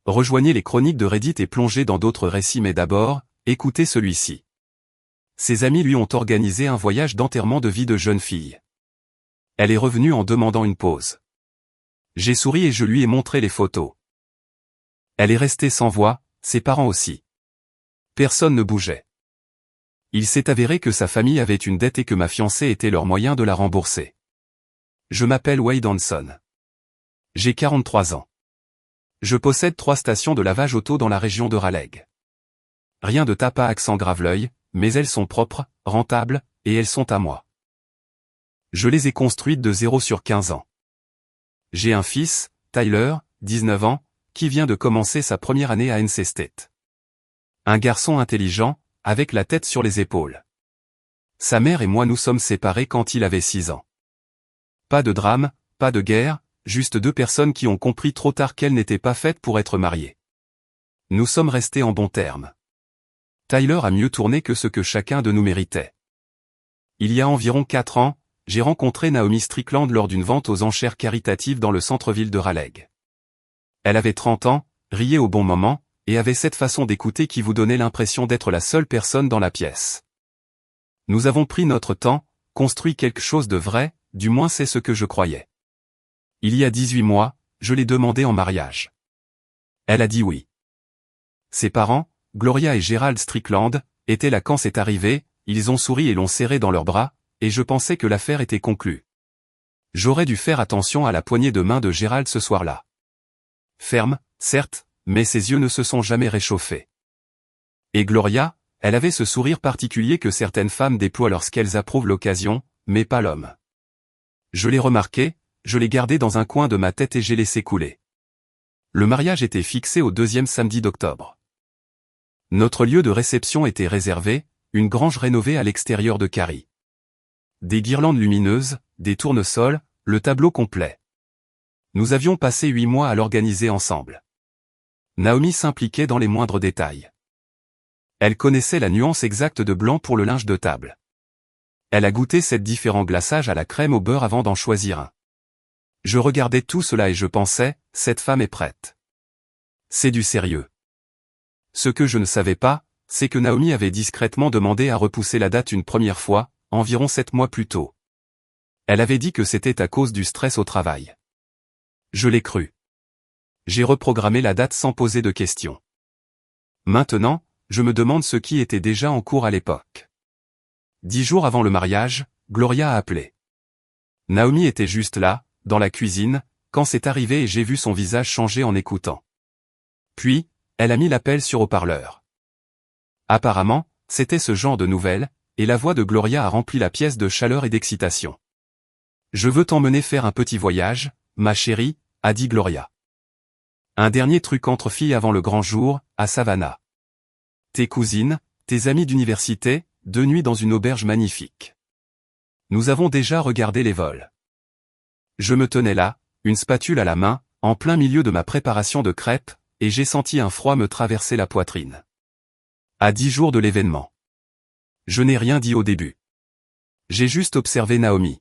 Rejoignez les chroniques de Reddit et plongez dans d'autres récits, mais d'abord, écoutez celui-ci. Ses amis lui ont organisé un voyage d'enterrement de vie de jeune fille. Elle est revenue en demandant une pause. J'ai souri et je lui ai montré les photos. Elle est restée sans voix, ses parents aussi. Personne ne bougeait. Il s'est avéré que sa famille avait une dette et que ma fiancée était leur moyen de la rembourser. Je m'appelle Wade Hanson. J'ai 43 ans. Je possède 3 stations de lavage auto dans la région de Raleigh. Rien de tape à accent Graveleuil, mais elles sont propres, rentables, et elles sont à moi. Je les ai construites de 0 sur 15 ans. J'ai un fils, Tyler, 19 ans, qui vient de commencer sa première année à NC State. Un garçon intelligent, avec la tête sur les épaules. Sa mère et moi nous sommes séparés quand il avait 6 ans. Pas de drame, pas de guerre, juste 2 personnes qui ont compris trop tard qu'elles n'étaient pas faites pour être mariées. Nous sommes restés en bons termes. Tyler a mieux tourné que ce que chacun de nous méritait. Il y a environ 4 ans, j'ai rencontré Naomi Strickland lors d'une vente aux enchères caritatives dans le centre-ville de Raleigh. Elle avait 30 ans, riait au bon moment, et avait cette façon d'écouter qui vous donnait l'impression d'être la seule personne dans la pièce. Nous avons pris notre temps, construit quelque chose de vrai, du moins c'est ce que je croyais. Il y a 18 mois, je l'ai demandé en mariage. Elle a dit oui. Ses parents, Gloria et Gerald Strickland, étaient là quand c'est arrivé, ils ont souri et l'ont serré dans leurs bras, et je pensais que l'affaire était conclue. J'aurais dû faire attention à la poignée de main de Gerald ce soir-là. Ferme, certes, mais ses yeux ne se sont jamais réchauffés. Et Gloria, elle avait ce sourire particulier que certaines femmes déploient lorsqu'elles approuvent l'occasion, mais pas l'homme. Je l'ai remarqué, je l'ai gardé dans un coin de ma tête et j'ai laissé couler. Le mariage était fixé au 2e samedi d'octobre. Notre lieu de réception était réservé, une grange rénovée à l'extérieur de Cary. Des guirlandes lumineuses, des tournesols, le tableau complet. Nous avions passé 8 mois à l'organiser ensemble. Naomi s'impliquait dans les moindres détails. Elle connaissait la nuance exacte de blanc pour le linge de table. Elle a goûté 7 différents glaçages à la crème au beurre avant d'en choisir un. Je regardais tout cela et je pensais, cette femme est prête. C'est du sérieux. Ce que je ne savais pas, c'est que Naomi avait discrètement demandé à repousser la date une première fois, environ 7 mois plus tôt. Elle avait dit que c'était à cause du stress au travail. Je l'ai cru. J'ai reprogrammé la date sans poser de questions. Maintenant, je me demande ce qui était déjà en cours à l'époque. 10 jours avant le mariage, Gloria a appelé. Naomi était juste là, dans la cuisine, quand c'est arrivé et j'ai vu son visage changer en écoutant. Puis, elle a mis l'appel sur haut-parleur. Apparemment, c'était ce genre de nouvelles, et la voix de Gloria a rempli la pièce de chaleur et d'excitation. Je veux t'emmener faire un petit voyage, ma chérie, a dit Gloria. Un dernier truc entre filles avant le grand jour, à Savannah. Tes cousines, tes amis d'université, 2 nuits dans une auberge magnifique. Nous avons déjà regardé les vols. Je me tenais là, une spatule à la main, en plein milieu de ma préparation de crêpes, et j'ai senti un froid me traverser la poitrine. À 10 jours de l'événement. Je n'ai rien dit au début. J'ai juste observé Naomi.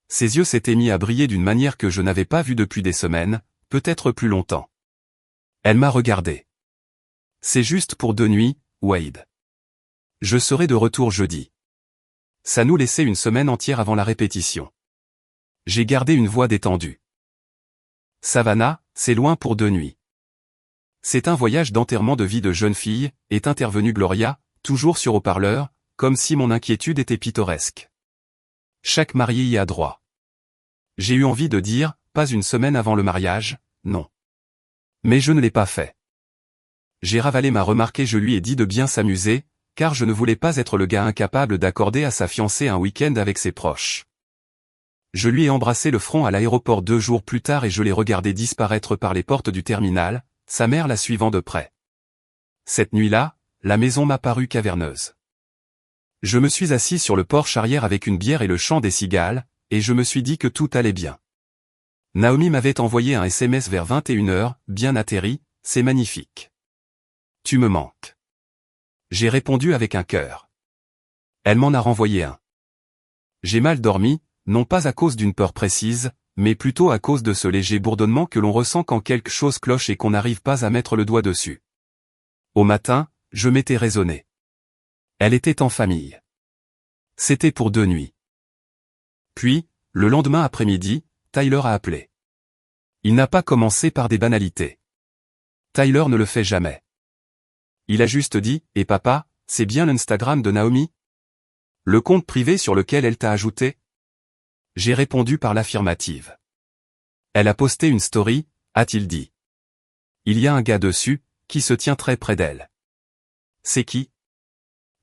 Ses yeux s'étaient mis à briller d'une manière que je n'avais pas vue depuis des semaines, peut-être plus longtemps. Elle m'a regardé. C'est juste pour 2 nuits, Wade. Je serai de retour jeudi. Ça nous laissait une semaine entière avant la répétition. J'ai gardé une voix détendue. Savannah, c'est loin pour 2 nuits. C'est un voyage d'enterrement de vie de jeune fille, est intervenue Gloria, toujours sur haut-parleur, comme si mon inquiétude était pittoresque. Chaque marié y a droit. J'ai eu envie de dire, pas une semaine avant le mariage, non. Mais je ne l'ai pas fait. J'ai ravalé ma remarque et je lui ai dit de bien s'amuser, car je ne voulais pas être le gars incapable d'accorder à sa fiancée un week-end avec ses proches. Je lui ai embrassé le front à l'aéroport 2 jours plus tard et je l'ai regardé disparaître par les portes du terminal, sa mère la suivant de près. Cette nuit-là, la maison m'a paru caverneuse. Je me suis assis sur le porche arrière avec une bière et le chant des cigales, et je me suis dit que tout allait bien. Naomi m'avait envoyé un SMS vers 21h, bien atterri, c'est magnifique. Tu me manques. J'ai répondu avec un cœur. Elle m'en a renvoyé un. J'ai mal dormi, non pas à cause d'une peur précise, mais plutôt à cause de ce léger bourdonnement que l'on ressent quand quelque chose cloche et qu'on n'arrive pas à mettre le doigt dessus. Au matin, je m'étais raisonné. Elle était en famille. C'était pour 2 nuits. Puis, le lendemain après-midi, Tyler a appelé. Il n'a pas commencé par des banalités. Tyler ne le fait jamais. Il a juste dit « Et papa, c'est bien l'Instagram de Naomi ? Le compte privé sur lequel elle t'a ajouté ?» J'ai répondu par l'affirmative. Elle a posté une story, a-t-il dit. Il y a un gars dessus, qui se tient très près d'elle. C'est qui?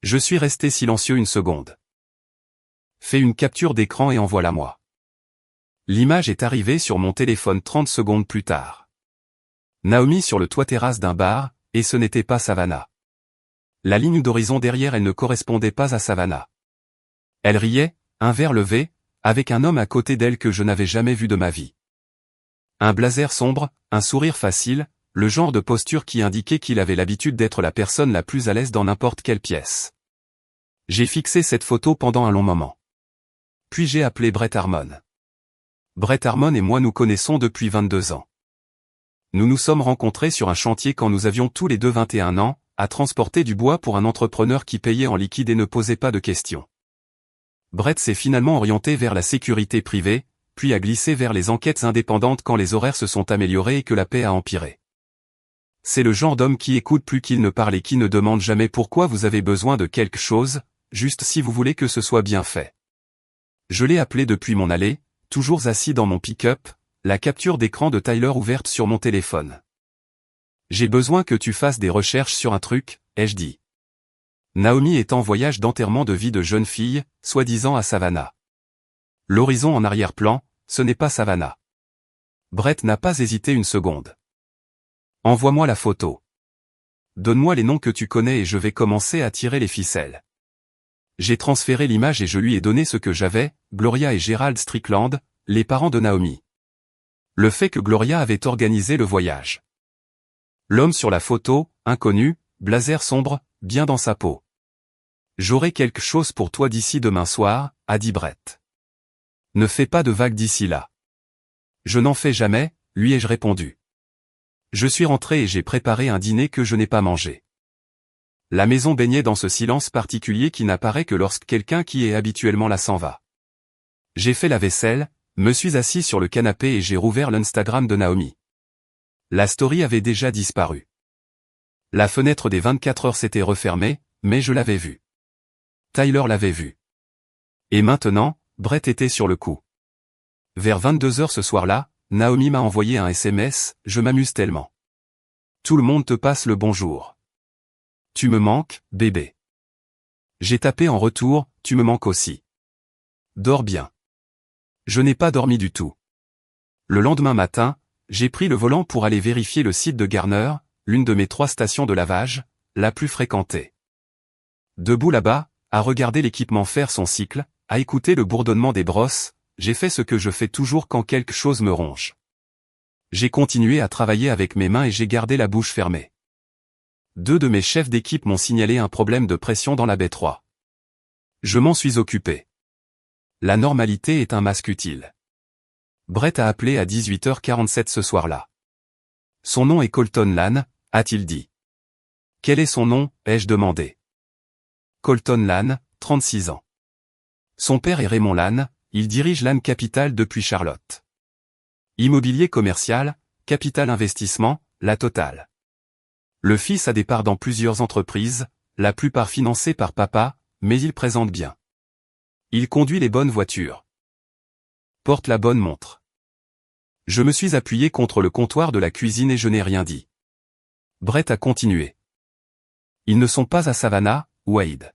Je suis resté silencieux une seconde. Fais une capture d'écran et envoie-la-moi. L'image est arrivée sur mon téléphone 30 secondes plus tard. Naomi sur le toit terrasse d'un bar, et ce n'était pas Savannah. La ligne d'horizon derrière elle ne correspondait pas à Savannah. Elle riait, un verre levé, avec un homme à côté d'elle que je n'avais jamais vu de ma vie. Un blazer sombre, un sourire facile, le genre de posture qui indiquait qu'il avait l'habitude d'être la personne la plus à l'aise dans n'importe quelle pièce. J'ai fixé cette photo pendant un long moment. Puis j'ai appelé Brett Harmon. Brett Harmon et moi nous connaissons depuis 22 ans. Nous nous sommes rencontrés sur un chantier quand nous avions tous les deux 21 ans, à transporter du bois pour un entrepreneur qui payait en liquide et ne posait pas de questions. Brett s'est finalement orienté vers la sécurité privée, puis a glissé vers les enquêtes indépendantes quand les horaires se sont améliorés et que la paix a empiré. C'est le genre d'homme qui écoute plus qu'il ne parle et qui ne demande jamais pourquoi vous avez besoin de quelque chose, juste si vous voulez que ce soit bien fait. Je l'ai appelé depuis mon allée, toujours assis dans mon pick-up, la capture d'écran de Tyler ouverte sur mon téléphone. J'ai besoin que tu fasses des recherches sur un truc, ai-je dit. Naomi est en voyage d'enterrement de vie de jeune fille, soi-disant à Savannah. L'horizon en arrière-plan, ce n'est pas Savannah. Brett n'a pas hésité une seconde. Envoie-moi la photo. Donne-moi les noms que tu connais et je vais commencer à tirer les ficelles. J'ai transféré l'image et je lui ai donné ce que j'avais, Gloria et Gerald Strickland, les parents de Naomi. Le fait que Gloria avait organisé le voyage. L'homme sur la photo, inconnu, blazer sombre, bien dans sa peau. J'aurai quelque chose pour toi d'ici demain soir, a dit Brett. Ne fais pas de vagues d'ici là. Je n'en fais jamais, lui ai-je répondu. Je suis rentré et j'ai préparé un dîner que je n'ai pas mangé. La maison baignait dans ce silence particulier qui n'apparaît que lorsque quelqu'un qui est habituellement là s'en va. J'ai fait la vaisselle, me suis assis sur le canapé et j'ai rouvert l'Instagram de Naomi. La story avait déjà disparu. La fenêtre des 24 heures s'était refermée, mais je l'avais vue. Tyler l'avait vue. Et maintenant, Brett était sur le coup. Vers 22 heures ce soir-là, Naomi m'a envoyé un SMS, je m'amuse tellement. Tout le monde te passe le bonjour. Tu me manques, bébé. J'ai tapé en retour, tu me manques aussi. Dors bien. Je n'ai pas dormi du tout. Le lendemain matin, j'ai pris le volant pour aller vérifier le site de Garner, l'une de mes 3 stations de lavage, la plus fréquentée. Debout là-bas, à regarder l'équipement faire son cycle, à écouter le bourdonnement des brosses, j'ai fait ce que je fais toujours quand quelque chose me ronge. J'ai continué à travailler avec mes mains et j'ai gardé la bouche fermée. 2 de mes chefs d'équipe m'ont signalé un problème de pression dans la baie 3. Je m'en suis occupé. La normalité est un masque utile. Brett a appelé à 18h47 ce soir-là. Son nom est Colton Lann, a-t-il dit. Quel est son nom, ai-je demandé. Colton Lann, 36 ans. Son père est Raymond Lann, il dirige Lann Capital depuis Charlotte. Immobilier commercial, capital investissement, la totale. Le fils a des parts dans plusieurs entreprises, la plupart financées par papa, mais il présente bien. Il conduit les bonnes voitures. Porte la bonne montre. Je me suis appuyé contre le comptoir de la cuisine et je n'ai rien dit. Brett a continué. Ils ne sont pas à Savannah, Wade.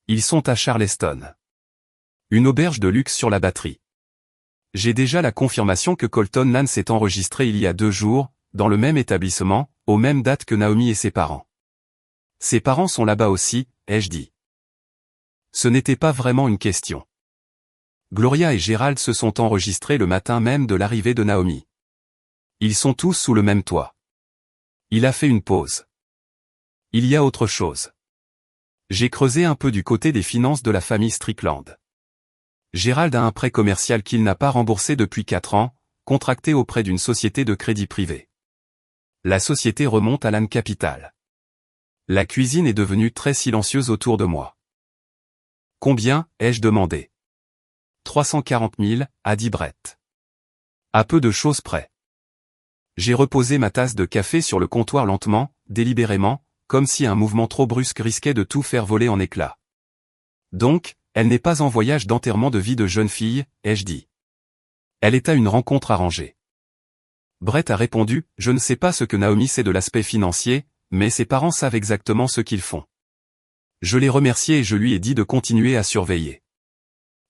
Ils sont à Charleston. Une auberge de luxe sur la batterie. J'ai déjà la confirmation que Colton Lann s'est enregistré il y a 2 jours, dans le même établissement, aux mêmes dates que Naomi et ses parents. Ses parents sont là-bas aussi, ai-je dit. Ce n'était pas vraiment une question. Gloria et Gerald se sont enregistrés le matin même de l'arrivée de Naomi. Ils sont tous sous le même toit. Il a fait une pause. Il y a autre chose. J'ai creusé un peu du côté des finances de la famille Strickland. Gérald a un prêt commercial qu'il n'a pas remboursé depuis 4 ans, contracté auprès d'une société de crédit privé. La société remonte à l'Anne Capital. La cuisine est devenue très silencieuse autour de moi. Combien, ai-je demandé. 340 000, a dit Brett. À peu de choses près. J'ai reposé ma tasse de café sur le comptoir lentement, délibérément, comme si un mouvement trop brusque risquait de tout faire voler en éclats. Donc, elle n'est pas en voyage d'enterrement de vie de jeune fille, ai-je dit. Elle est à une rencontre arrangée. Brett a répondu, je ne sais pas ce que Naomi sait de l'aspect financier, mais ses parents savent exactement ce qu'ils font. Je l'ai remercié et je lui ai dit de continuer à surveiller.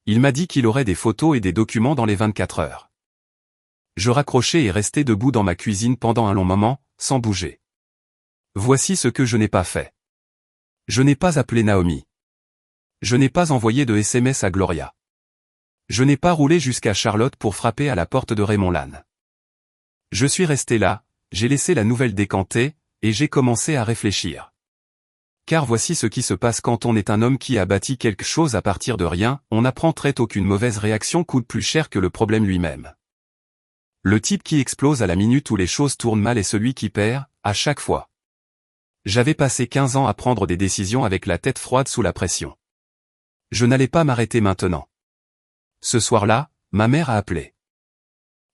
Il m'a dit qu'il aurait des photos et des documents dans les 24 heures. Je raccrochai et restai debout dans ma cuisine pendant un long moment, sans bouger. Voici ce que je n'ai pas fait. Je n'ai pas appelé Naomi. Je n'ai pas envoyé de SMS à Gloria. Je n'ai pas roulé jusqu'à Charlotte pour frapper à la porte de Raymond Lannes. Je suis resté là, j'ai laissé la nouvelle décanter, et j'ai commencé à réfléchir. Car voici ce qui se passe quand on est un homme qui a bâti quelque chose à partir de rien, on apprend très tôt qu'une mauvaise réaction coûte plus cher que le problème lui-même. Le type qui explose à la minute où les choses tournent mal est celui qui perd, à chaque fois. J'avais passé 15 ans à prendre des décisions avec la tête froide sous la pression. Je n'allais pas m'arrêter maintenant. Ce soir-là, ma mère a appelé.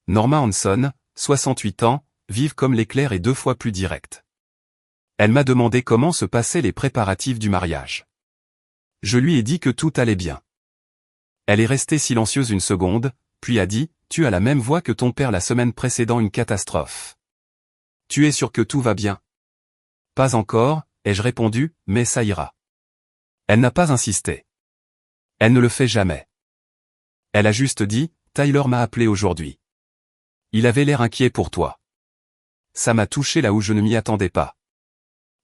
Norma Hanson, 68 ans, vive comme l'éclair et 2 fois plus directe. Elle m'a demandé comment se passaient les préparatifs du mariage. Je lui ai dit que tout allait bien. Elle est restée silencieuse une seconde, puis a dit, tu as la même voix que ton père la semaine précédant une catastrophe. Tu es sûr que tout va bien? Pas encore, ai-je répondu, mais ça ira. Elle n'a pas insisté. Elle ne le fait jamais. Elle a juste dit, Tyler m'a appelé aujourd'hui. Il avait l'air inquiet pour toi. Ça m'a touché là où je ne m'y attendais pas.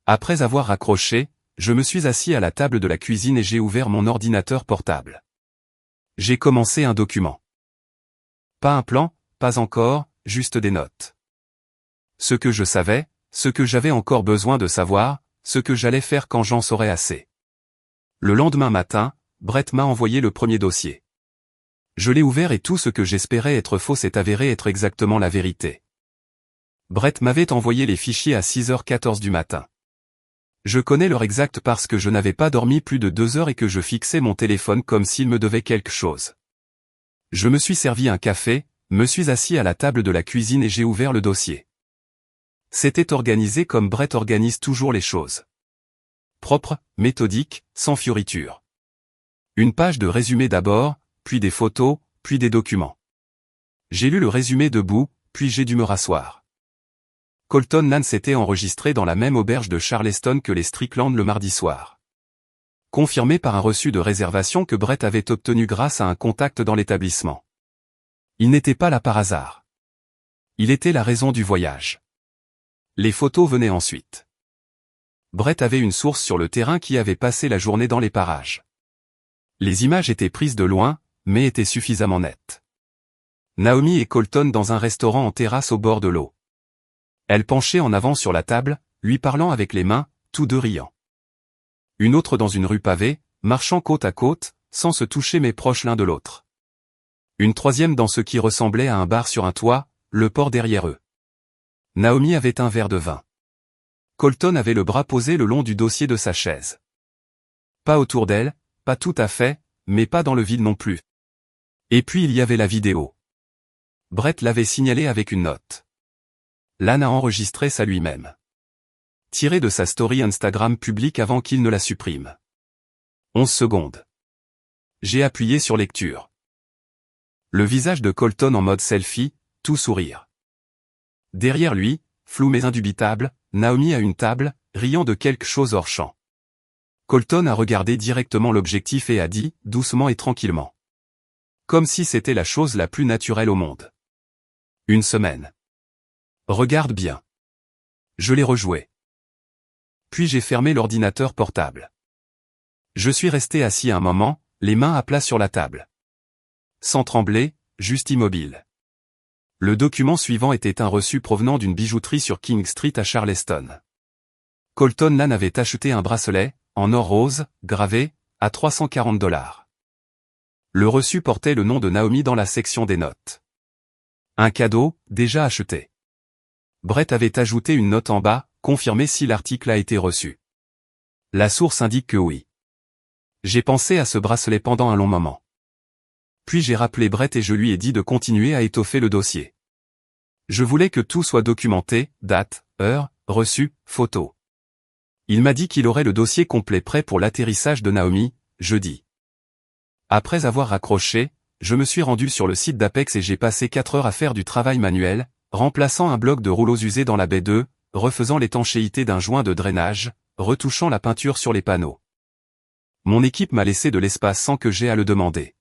Après avoir raccroché, je me suis assis à la table de la cuisine et j'ai ouvert mon ordinateur portable. J'ai commencé un document. Pas un plan, pas encore, juste des notes. Ce que je savais, ce que j'avais encore besoin de savoir, ce que j'allais faire quand j'en saurais assez. Le lendemain matin, Brett m'a envoyé le premier dossier. Je l'ai ouvert et tout ce que j'espérais être faux s'est avéré être exactement la vérité. Brett m'avait envoyé les fichiers à 6h14 du matin. Je connais l'heure exacte parce que je n'avais pas dormi plus de 2 heures et que je fixais mon téléphone comme s'il me devait quelque chose. Je me suis servi un café, me suis assis à la table de la cuisine et j'ai ouvert le dossier. C'était organisé comme Brett organise toujours les choses. Propre, méthodique, sans fioritures. Une page de résumé d'abord, puis des photos, puis des documents. J'ai lu le résumé debout, puis j'ai dû me rasseoir. Colton Lannes s'était enregistré dans la même auberge de Charleston que les Strickland le mardi soir. Confirmé par un reçu de réservation que Brett avait obtenu grâce à un contact dans l'établissement. Il n'était pas là par hasard. Il était la raison du voyage. Les photos venaient ensuite. Brett avait une source sur le terrain qui avait passé la journée dans les parages. Les images étaient prises de loin, mais étaient suffisamment nettes. Naomi et Colton dans un restaurant en terrasse au bord de l'eau. Elle penchait en avant sur la table, lui parlant avec les mains, tous deux riant. Une autre dans une rue pavée, marchant côte à côte, sans se toucher mais proches l'un de l'autre. Une troisième dans ce qui ressemblait à un bar sur un toit, le port derrière eux. Naomi avait un verre de vin. Colton avait le bras posé le long du dossier de sa chaise. Pas autour d'elle, pas tout à fait, mais pas dans le vide non plus. Et puis il y avait la vidéo. Brett l'avait signalé avec une note. Lannes a enregistré ça lui-même. Tiré de sa story Instagram publique avant qu'il ne la supprime. 11 secondes. J'ai appuyé sur lecture. Le visage de Colton en mode selfie, tout sourire. Derrière lui, flou mais indubitable, Naomi à une table, riant de quelque chose hors champ. Colton a regardé directement l'objectif et a dit, doucement et tranquillement. Comme si c'était la chose la plus naturelle au monde. Une semaine. Regarde bien. Je l'ai rejoué. Puis j'ai fermé l'ordinateur portable. Je suis resté assis un moment, les mains à plat sur la table. Sans trembler, juste immobile. Le document suivant était un reçu provenant d'une bijouterie sur King Street à Charleston. Colton Lannes avait acheté un bracelet, en or rose, gravé, à $340. Le reçu portait le nom de Naomi dans la section des notes. Un cadeau, déjà acheté. Brett avait ajouté une note en bas, confirmer si l'article a été reçu. La source indique que oui. J'ai pensé à ce bracelet pendant un long moment. Puis j'ai rappelé Brett et je lui ai dit de continuer à étoffer le dossier. Je voulais que tout soit documenté, date, heure, reçu, photo. Il m'a dit qu'il aurait le dossier complet prêt pour l'atterrissage de Naomi, jeudi. Après avoir raccroché, je me suis rendu sur le site d'Apex et j'ai passé 4 heures à faire du travail manuel, remplaçant un bloc de rouleaux usés dans la baie 2, refaisant l'étanchéité d'un joint de drainage, retouchant la peinture sur les panneaux. Mon équipe m'a laissé de l'espace sans que j'aie à le demander.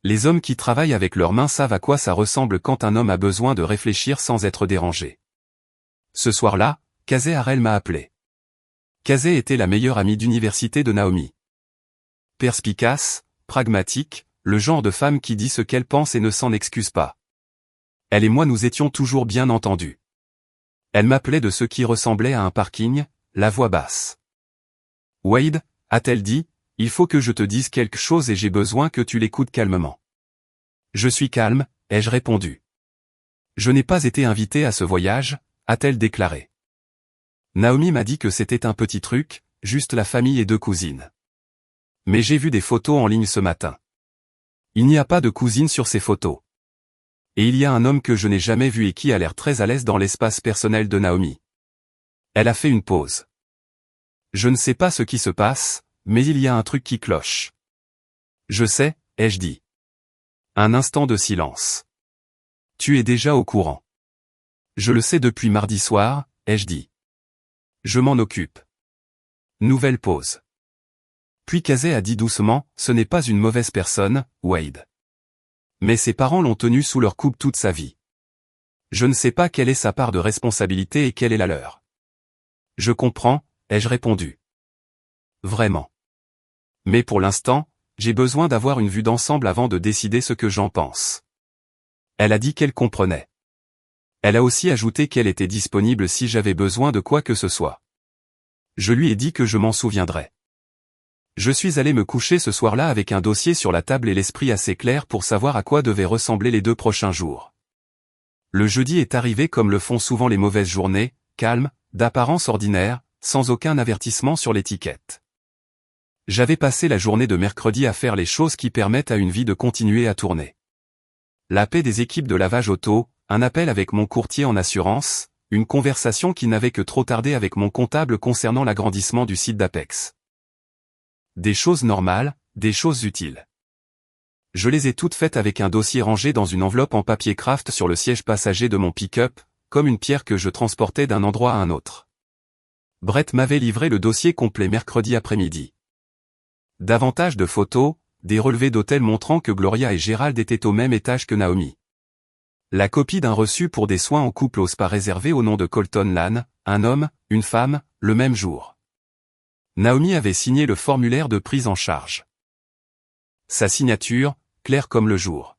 Les hommes qui travaillent avec leurs mains savent à quoi ça ressemble quand un homme a besoin de réfléchir sans être dérangé. Ce soir-là, Kazé Harel m'a appelé. Kazé était la meilleure amie d'université de Naomi. Perspicace, pragmatique, le genre de femme qui dit ce qu'elle pense et ne s'en excuse pas. Elle et moi nous étions toujours bien entendus. Elle m'appelait de ce qui ressemblait à un parking, la voix basse. Wade, a-t-elle dit, il faut que je te dise quelque chose et j'ai besoin que tu l'écoutes calmement. Je suis calme, ai-je répondu. Je n'ai pas été invité à ce voyage, a-t-elle déclaré. Naomi m'a dit que c'était un petit truc, juste la famille et 2 cousines. Mais j'ai vu des photos en ligne ce matin. Il n'y a pas de cousine sur ces photos. Et il y a un homme que je n'ai jamais vu et qui a l'air très à l'aise dans l'espace personnel de Naomi. Elle a fait une pause. Je ne sais pas ce qui se passe, mais il y a un truc qui cloche. Je sais, ai-je dit. Un instant de silence. Tu es déjà au courant. Je le sais depuis mardi soir, ai-je dit. Je m'en occupe. Nouvelle pause. Puis Kazé a dit doucement, ce n'est pas une mauvaise personne, Wade. Mais ses parents l'ont tenu sous leur coupe toute sa vie. Je ne sais pas quelle est sa part de responsabilité et quelle est la leur. Je comprends, ai-je répondu. Vraiment. Mais pour l'instant, j'ai besoin d'avoir une vue d'ensemble avant de décider ce que j'en pense. Elle a dit qu'elle comprenait. Elle a aussi ajouté qu'elle était disponible si j'avais besoin de quoi que ce soit. Je lui ai dit que je m'en souviendrais. Je suis allé me coucher ce soir-là avec un dossier sur la table et l'esprit assez clair pour savoir à quoi devaient ressembler les 2 prochains jours. Le jeudi est arrivé comme le font souvent les mauvaises journées, calme, d'apparence ordinaire, sans aucun avertissement sur l'étiquette. J'avais passé la journée de mercredi à faire les choses qui permettent à une vie de continuer à tourner. La paix des équipes de lavage auto, un appel avec mon courtier en assurance, une conversation qui n'avait que trop tardé avec mon comptable concernant l'agrandissement du site d'Apex. Des choses normales, des choses utiles. Je les ai toutes faites avec un dossier rangé dans une enveloppe en papier craft sur le siège passager de mon pick-up, comme une pierre que je transportais d'un endroit à un autre. Brett m'avait livré le dossier complet mercredi après-midi. Davantage de photos, des relevés d'hôtel montrant que Gloria et Gérald étaient au même étage que Naomi. La copie d'un reçu pour des soins en couple au spa réservé au nom de Colton Lann, un homme, une femme, le même jour. Naomi avait signé le formulaire de prise en charge. Sa signature, claire comme le jour.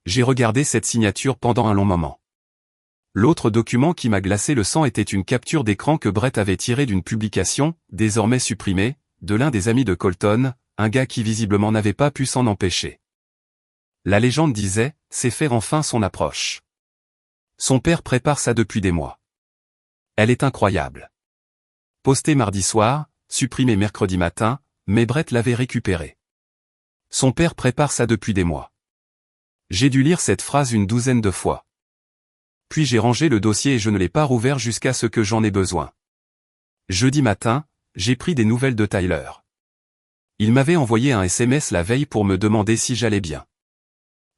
J'ai regardé cette signature pendant un long moment. L'autre document qui m'a glacé le sang était une capture d'écran que Brett avait tirée d'une publication, désormais supprimée, de l'un des amis de Colton, un gars qui visiblement n'avait pas pu s'en empêcher. La légende disait, c'est faire enfin son approche. Son père prépare ça depuis des mois. Elle est incroyable. Postée mardi soir, supprimée mercredi matin, mais Brett l'avait récupérée. Son père prépare ça depuis des mois. J'ai dû lire cette phrase une 12aine de fois. Puis j'ai rangé le dossier et je ne l'ai pas rouvert jusqu'à ce que j'en ai besoin. Jeudi matin, j'ai pris des nouvelles de Tyler. Il m'avait envoyé un SMS la veille pour me demander si j'allais bien.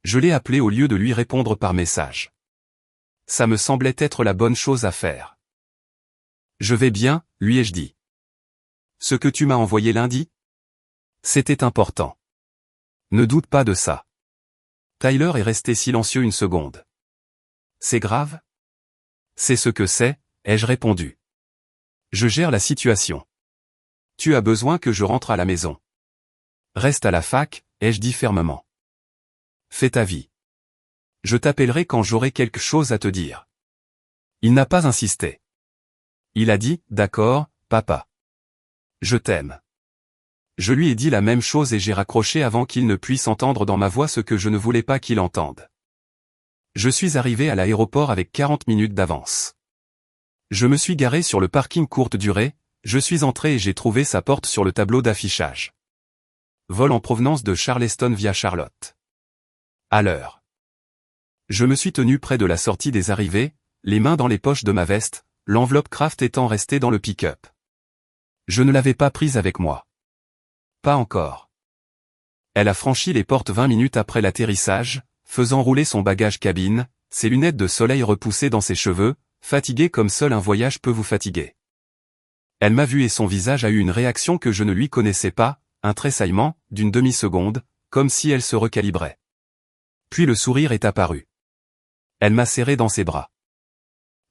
Je l'ai appelé au lieu de lui répondre par message. Ça me semblait être la bonne chose à faire. Je vais bien, lui ai-je dit. Ce que tu m'as envoyé lundi? C'était important. Ne doute pas de ça. Tyler est resté silencieux une seconde. C'est grave? C'est ce que c'est, ai-je répondu. Je gère la situation. Tu as besoin que je rentre à la maison. Reste à la fac, ai-je dit fermement. Fais ta vie. Je t'appellerai quand j'aurai quelque chose à te dire. Il n'a pas insisté. Il a dit, d'accord, papa. Je t'aime. Je lui ai dit la même chose et j'ai raccroché avant qu'il ne puisse entendre dans ma voix ce que je ne voulais pas qu'il entende. Je suis arrivé à l'aéroport avec 40 minutes d'avance. Je me suis garé sur le parking courte durée, je suis entré et j'ai trouvé sa porte sur le tableau d'affichage. Vol en provenance de Charleston via Charlotte. À l'heure. Je me suis tenu près de la sortie des arrivées, les mains dans les poches de ma veste, l'enveloppe Kraft étant restée dans le pick-up. Je ne l'avais pas prise avec moi. Pas encore. Elle a franchi les portes 20 minutes après l'atterrissage, faisant rouler son bagage cabine, ses lunettes de soleil repoussées dans ses cheveux, fatiguée comme seul un voyage peut vous fatiguer. Elle m'a vu et son visage a eu une réaction que je ne lui connaissais pas, un tressaillement, d'une demi-seconde, comme si elle se recalibrait. Puis le sourire est apparu. Elle m'a serré dans ses bras.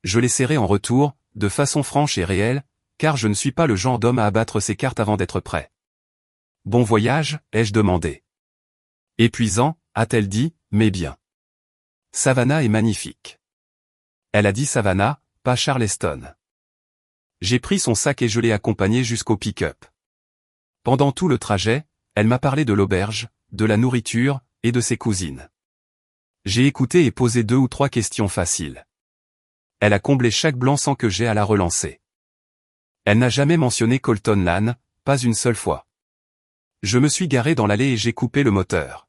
Je l'ai serré en retour, de façon franche et réelle, car je ne suis pas le genre d'homme à abattre ses cartes avant d'être prêt. Bon voyage, ai-je demandé. Épuisant, a-t-elle dit, mais bien. Savannah est magnifique. Elle a dit Savannah, pas Charleston. J'ai pris son sac et je l'ai accompagnée jusqu'au pick-up. Pendant tout le trajet, elle m'a parlé de l'auberge, de la nourriture, et de ses cousines. J'ai écouté et posé 2 ou 3 questions faciles. Elle a comblé chaque blanc sans que j'aie à la relancer. Elle n'a jamais mentionné Colton Lan, pas une seule fois. Je me suis garé dans l'allée et j'ai coupé le moteur.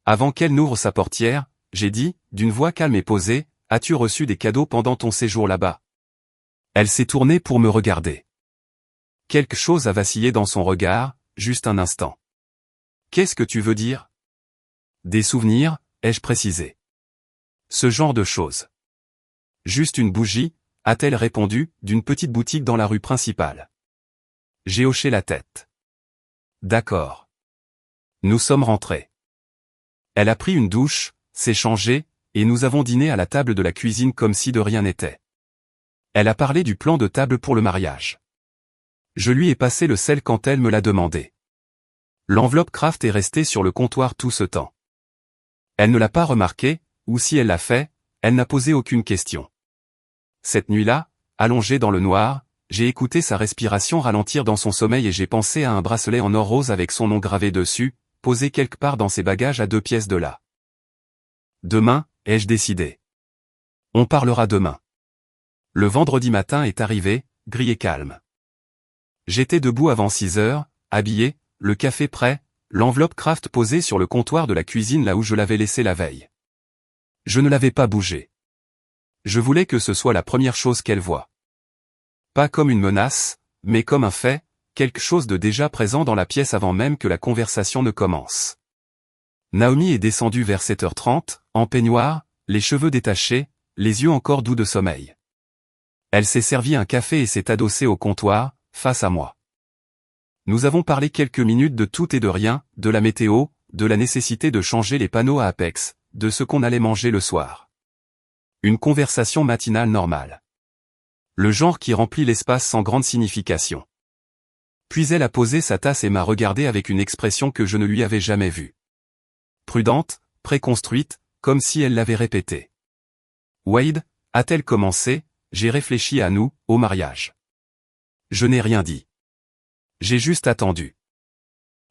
Avant qu'elle n'ouvre sa portière, j'ai dit, d'une voix calme et posée, « As-tu reçu des cadeaux pendant ton séjour là-bas » Elle s'est tournée pour me regarder. Quelque chose a vacillé dans son regard, juste un instant. « Qu'est-ce que tu veux dire ?»« Des souvenirs, ai-je précisé. Ce genre de choses. »« Juste une bougie » a-t-elle répondu, d'une petite boutique dans la rue principale. J'ai hoché la tête. D'accord. Nous sommes rentrés. Elle a pris une douche, s'est changée, et nous avons dîné à la table de la cuisine comme si de rien n'était. Elle a parlé du plan de table pour le mariage. Je lui ai passé le sel quand elle me l'a demandé. L'enveloppe Kraft est restée sur le comptoir tout ce temps. Elle ne l'a pas remarqué, ou si elle l'a fait, elle n'a posé aucune question. Cette nuit-là, allongée dans le noir, j'ai écouté sa respiration ralentir dans son sommeil et j'ai pensé à un bracelet en or rose avec son nom gravé dessus, posé quelque part dans ses bagages à 2 pièces de là. Demain, ai-je décidé. On parlera demain. Le vendredi matin est arrivé, gris et calme. J'étais debout avant 6 heures, habillé, le café prêt, l'enveloppe Kraft posée sur le comptoir de la cuisine là où je l'avais laissée la veille. Je ne l'avais pas bougé. Je voulais que ce soit la première chose qu'elle voie. Pas comme une menace, mais comme un fait, quelque chose de déjà présent dans la pièce avant même que la conversation ne commence. Naomi est descendue vers 7h30, en peignoir, les cheveux détachés, les yeux encore doux de sommeil. Elle s'est servi un café et s'est adossée au comptoir, face à moi. Nous avons parlé quelques minutes de tout et de rien, de la météo, de la nécessité de changer les panneaux à Apex, de ce qu'on allait manger le soir. Une conversation matinale normale. Le genre qui remplit l'espace sans grande signification. Puis elle a posé sa tasse et m'a regardé avec une expression que je ne lui avais jamais vue. Prudente, préconstruite, comme si elle l'avait répété. Wade, a-t-elle commencé, j'ai réfléchi à nous, au mariage. Je n'ai rien dit. J'ai juste attendu.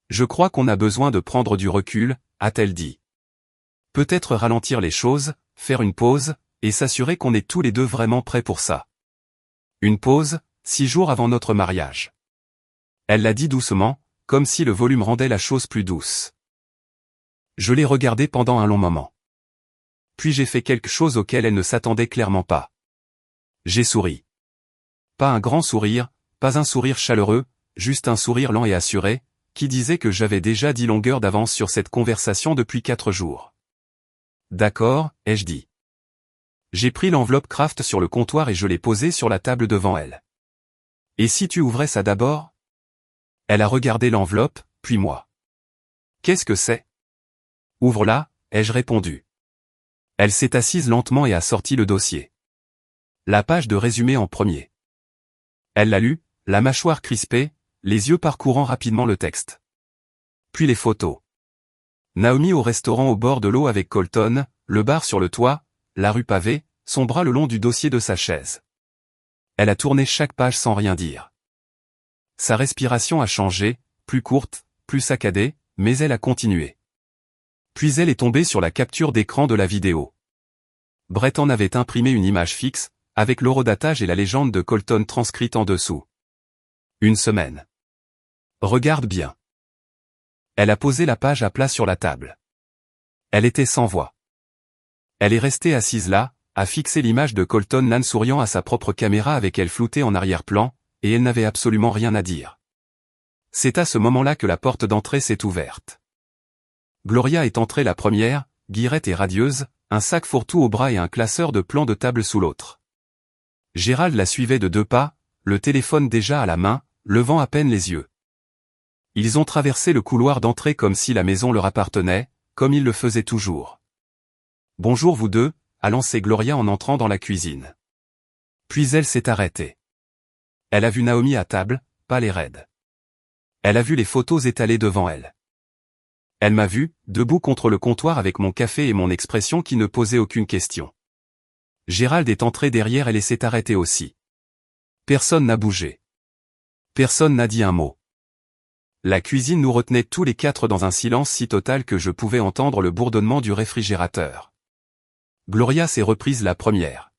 Je crois qu'on a besoin de prendre du recul, a-t-elle dit. Peut-être ralentir les choses, faire une pause, et s'assurer qu'on est tous les deux vraiment prêts pour ça. Une pause, 6 jours avant notre mariage. Elle l'a dit doucement, comme si le volume rendait la chose plus douce. Je l'ai regardée pendant un long moment. Puis j'ai fait quelque chose auquel elle ne s'attendait clairement pas. J'ai souri. Pas un grand sourire, pas un sourire chaleureux, juste un sourire lent et assuré, qui disait que j'avais déjà 10 longueurs d'avance sur cette conversation depuis 4 jours. D'accord, ai-je dit. J'ai pris l'enveloppe Kraft sur le comptoir et je l'ai posée sur la table devant elle. Et si tu ouvrais ça d'abord ? Elle a regardé l'enveloppe, puis moi. Qu'est-ce que c'est ? Ouvre-la, ai-je répondu. Elle s'est assise lentement et a sorti le dossier. La page de résumé en premier. Elle l'a lu, la mâchoire crispée, les yeux parcourant rapidement le texte. Puis les photos. Naomi au restaurant au bord de l'eau avec Colton, le bar sur le toit, la rue pavée, son bras le long du dossier de sa chaise. Elle a tourné chaque page sans rien dire. Sa respiration a changé, plus courte, plus saccadée, mais elle a continué. Puis elle est tombée sur la capture d'écran de la vidéo. Brett en avait imprimé une image fixe, avec l'horodatage et la légende de Colton transcrite en dessous. Une semaine. Regarde bien. Elle a posé la page à plat sur la table. Elle était sans voix. Elle est restée assise là, à fixer l'image de Colton Lann souriant à sa propre caméra avec elle floutée en arrière-plan, et elle n'avait absolument rien à dire. C'est à ce moment-là que la porte d'entrée s'est ouverte. Gloria est entrée la première, guirette et radieuse, un sac fourre-tout au bras et un classeur de plans de table sous l'autre. Gérald la suivait de 2 pas, le téléphone déjà à la main, levant à peine les yeux. Ils ont traversé le couloir d'entrée comme si la maison leur appartenait, comme ils le faisaient toujours. « Bonjour vous deux », a lancé Gloria en entrant dans la cuisine. Puis elle s'est arrêtée. Elle a vu Naomi à table, pâle et raide. Elle a vu les photos étalées devant elle. Elle m'a vu, debout contre le comptoir avec mon café et mon expression qui ne posait aucune question. Gérald est entré derrière elle et s'est arrêté aussi. Personne n'a bougé. Personne n'a dit un mot. La cuisine nous retenait tous les 4 dans un silence si total que je pouvais entendre le bourdonnement du réfrigérateur. Gloria s'est reprise la première.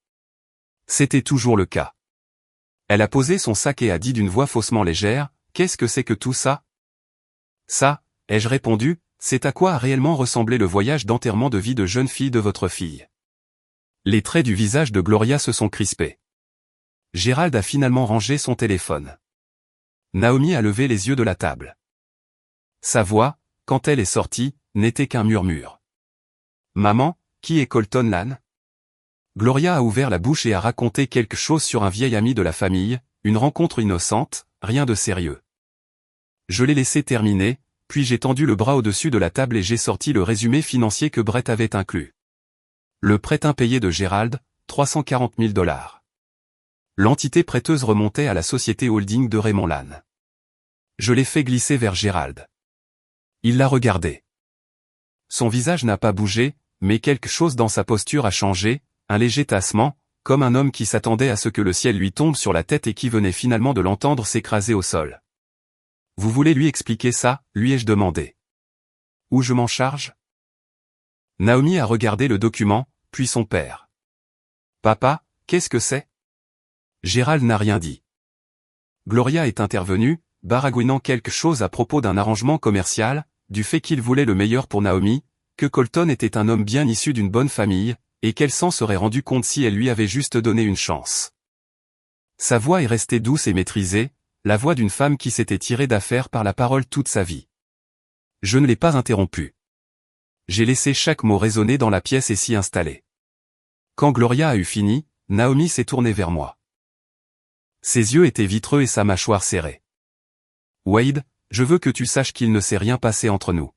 C'était toujours le cas. Elle a posé son sac et a dit d'une voix faussement légère, « Qu'est-ce que c'est que tout ça ?» Ça, ai-je répondu, c'est à quoi a réellement ressemblé le voyage d'enterrement de vie de jeune fille de votre fille. Les traits du visage de Gloria se sont crispés. Gérald a finalement rangé son téléphone. Naomi a levé les yeux de la table. Sa voix, quand elle est sortie, n'était qu'un murmure. « Maman, qui est Colton Lann ?» Gloria a ouvert la bouche et a raconté quelque chose sur un vieil ami de la famille, une rencontre innocente, rien de sérieux. Je l'ai laissé terminer, puis j'ai tendu le bras au-dessus de la table et j'ai sorti le résumé financier que Brett avait inclus. Le prêt impayé de Gérald, 340 000 $. L'entité prêteuse remontait à la société holding de Raymond Lann. Je l'ai fait glisser vers Gérald. Il l'a regardé. Son visage n'a pas bougé, mais quelque chose dans sa posture a changé, un léger tassement, comme un homme qui s'attendait à ce que le ciel lui tombe sur la tête et qui venait finalement de l'entendre s'écraser au sol. « Vous voulez lui expliquer ça ?» lui ai-je demandé. « Où je m'en charge ?» Naomi a regardé le document, puis son père. « Papa, qu'est-ce que c'est ?» Gérald n'a rien dit. Gloria est intervenue, baragouinant quelque chose à propos d'un arrangement commercial, du fait qu'il voulait le meilleur pour Naomi, que Colton était un homme bien issu d'une bonne famille, et qu'elle s'en serait rendue compte si elle lui avait juste donné une chance. Sa voix est restée douce et maîtrisée, la voix d'une femme qui s'était tirée d'affaire par la parole toute sa vie. Je ne l'ai pas interrompue. J'ai laissé chaque mot résonner dans la pièce et s'y installer. Quand Gloria a eu fini, Naomi s'est tournée vers moi. Ses yeux étaient vitreux et sa mâchoire serrée. « Wade, je veux que tu saches qu'il ne s'est rien passé entre nous. »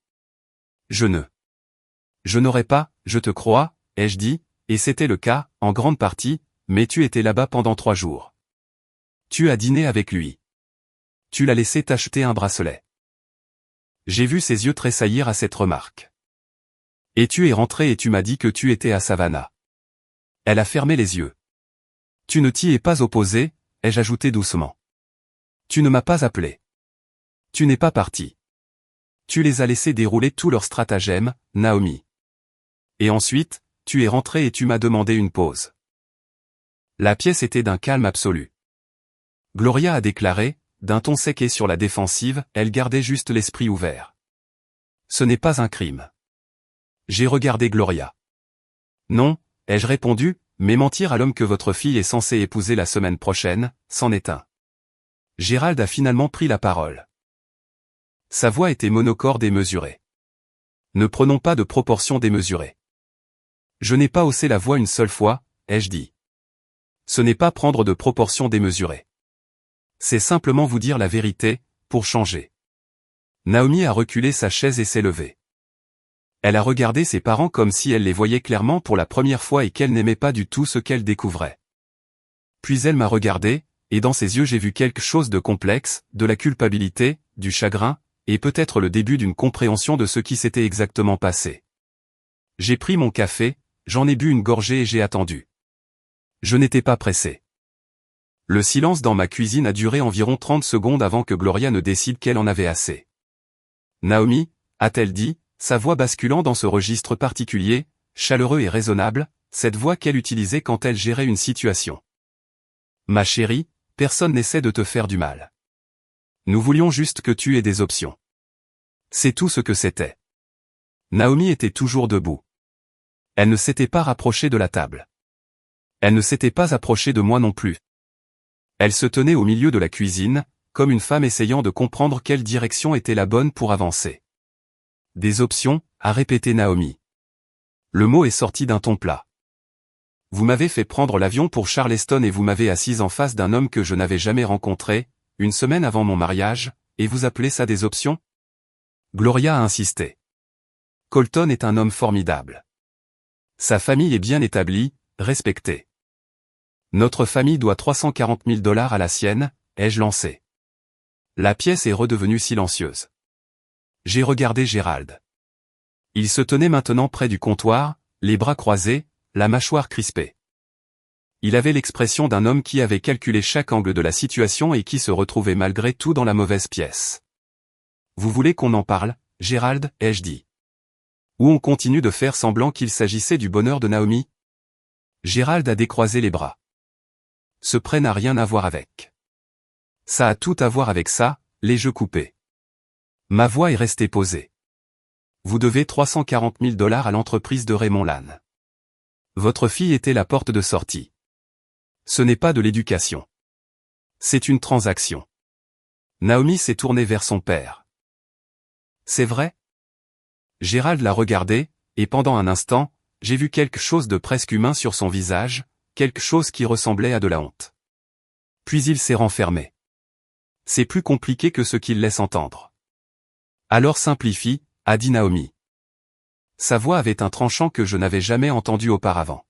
Je n'aurais pas, je te crois, ai-je dit, et c'était le cas, en grande partie, mais tu étais là-bas pendant 3 jours. Tu as dîné avec lui. Tu l'as laissé t'acheter un bracelet. J'ai vu ses yeux tressaillir à cette remarque. Et tu es rentré et tu m'as dit que tu étais à Savannah. Elle a fermé les yeux. Tu ne t'y es pas opposé, ai-je ajouté doucement. Tu ne m'as pas appelé. Tu n'es pas parti. Tu les as laissés dérouler tout leur stratagème, Naomi. Et ensuite, tu es rentré et tu m'as demandé une pause. La pièce était d'un calme absolu. Gloria a déclaré, d'un ton sec et sur la défensive, elle gardait juste l'esprit ouvert. Ce n'est pas un crime. J'ai regardé Gloria. Non, ai-je répondu, mais mentir à l'homme que votre fille est censée épouser la semaine prochaine, c'en est un. Gérald a finalement pris la parole. Sa voix était monocorde et mesurée. Ne prenons pas de proportions démesurées. Je n'ai pas haussé la voix une seule fois, ai-je dit. Ce n'est pas prendre de proportions démesurées. C'est simplement vous dire la vérité, pour changer. Naomi a reculé sa chaise et s'est levée. Elle a regardé ses parents comme si elle les voyait clairement pour la première fois et qu'elle n'aimait pas du tout ce qu'elle découvrait. Puis elle m'a regardé, et dans ses yeux j'ai vu quelque chose de complexe, de la culpabilité, du chagrin, et peut-être le début d'une compréhension de ce qui s'était exactement passé. J'ai pris mon café, j'en ai bu une gorgée et j'ai attendu. Je n'étais pas pressé. Le silence dans ma cuisine a duré environ 30 secondes avant que Gloria ne décide qu'elle en avait assez. Naomi, a-t-elle dit, sa voix basculant dans ce registre particulier, chaleureux et raisonnable, cette voix qu'elle utilisait quand elle gérait une situation. Ma chérie, personne n'essaie de te faire du mal. Nous voulions juste que tu aies des options. C'est tout ce que c'était. Naomi était toujours debout. Elle ne s'était pas rapprochée de la table. Elle ne s'était pas approchée de moi non plus. Elle se tenait au milieu de la cuisine, comme une femme essayant de comprendre quelle direction était la bonne pour avancer. Des options, a répété Naomi. Le mot est sorti d'un ton plat. Vous m'avez fait prendre l'avion pour Charleston et vous m'avez assise en face d'un homme que je n'avais jamais rencontré, une semaine avant mon mariage, et vous appelez ça des options? Gloria a insisté. Colton est un homme formidable. Sa famille est bien établie, respectée. Notre famille doit 340 000 $ à la sienne, ai-je lancé. La pièce est redevenue silencieuse. J'ai regardé Gérald. Il se tenait maintenant près du comptoir, les bras croisés, la mâchoire crispée. Il avait l'expression d'un homme qui avait calculé chaque angle de la situation et qui se retrouvait malgré tout dans la mauvaise pièce. Vous voulez qu'on en parle, Gérald, ai-je dit. Ou on continue de faire semblant qu'il s'agissait du bonheur de Naomi? Gérald a décroisé les bras. Ce prêt n'a rien à voir avec. Ça a tout à voir avec ça, les jeux coupés. Ma voix est restée posée. Vous devez 340 000 $ à l'entreprise de Raymond Lannes. Votre fille était la porte de sortie. Ce n'est pas de l'éducation. C'est une transaction. Naomi s'est tournée vers son père. C'est vrai? Gérald l'a regardé, et pendant un instant, j'ai vu quelque chose de presque humain sur son visage, quelque chose qui ressemblait à de la honte. Puis il s'est renfermé. C'est plus compliqué que ce qu'il laisse entendre. Alors simplifie, a dit Naomi. Sa voix avait un tranchant que je n'avais jamais entendu auparavant.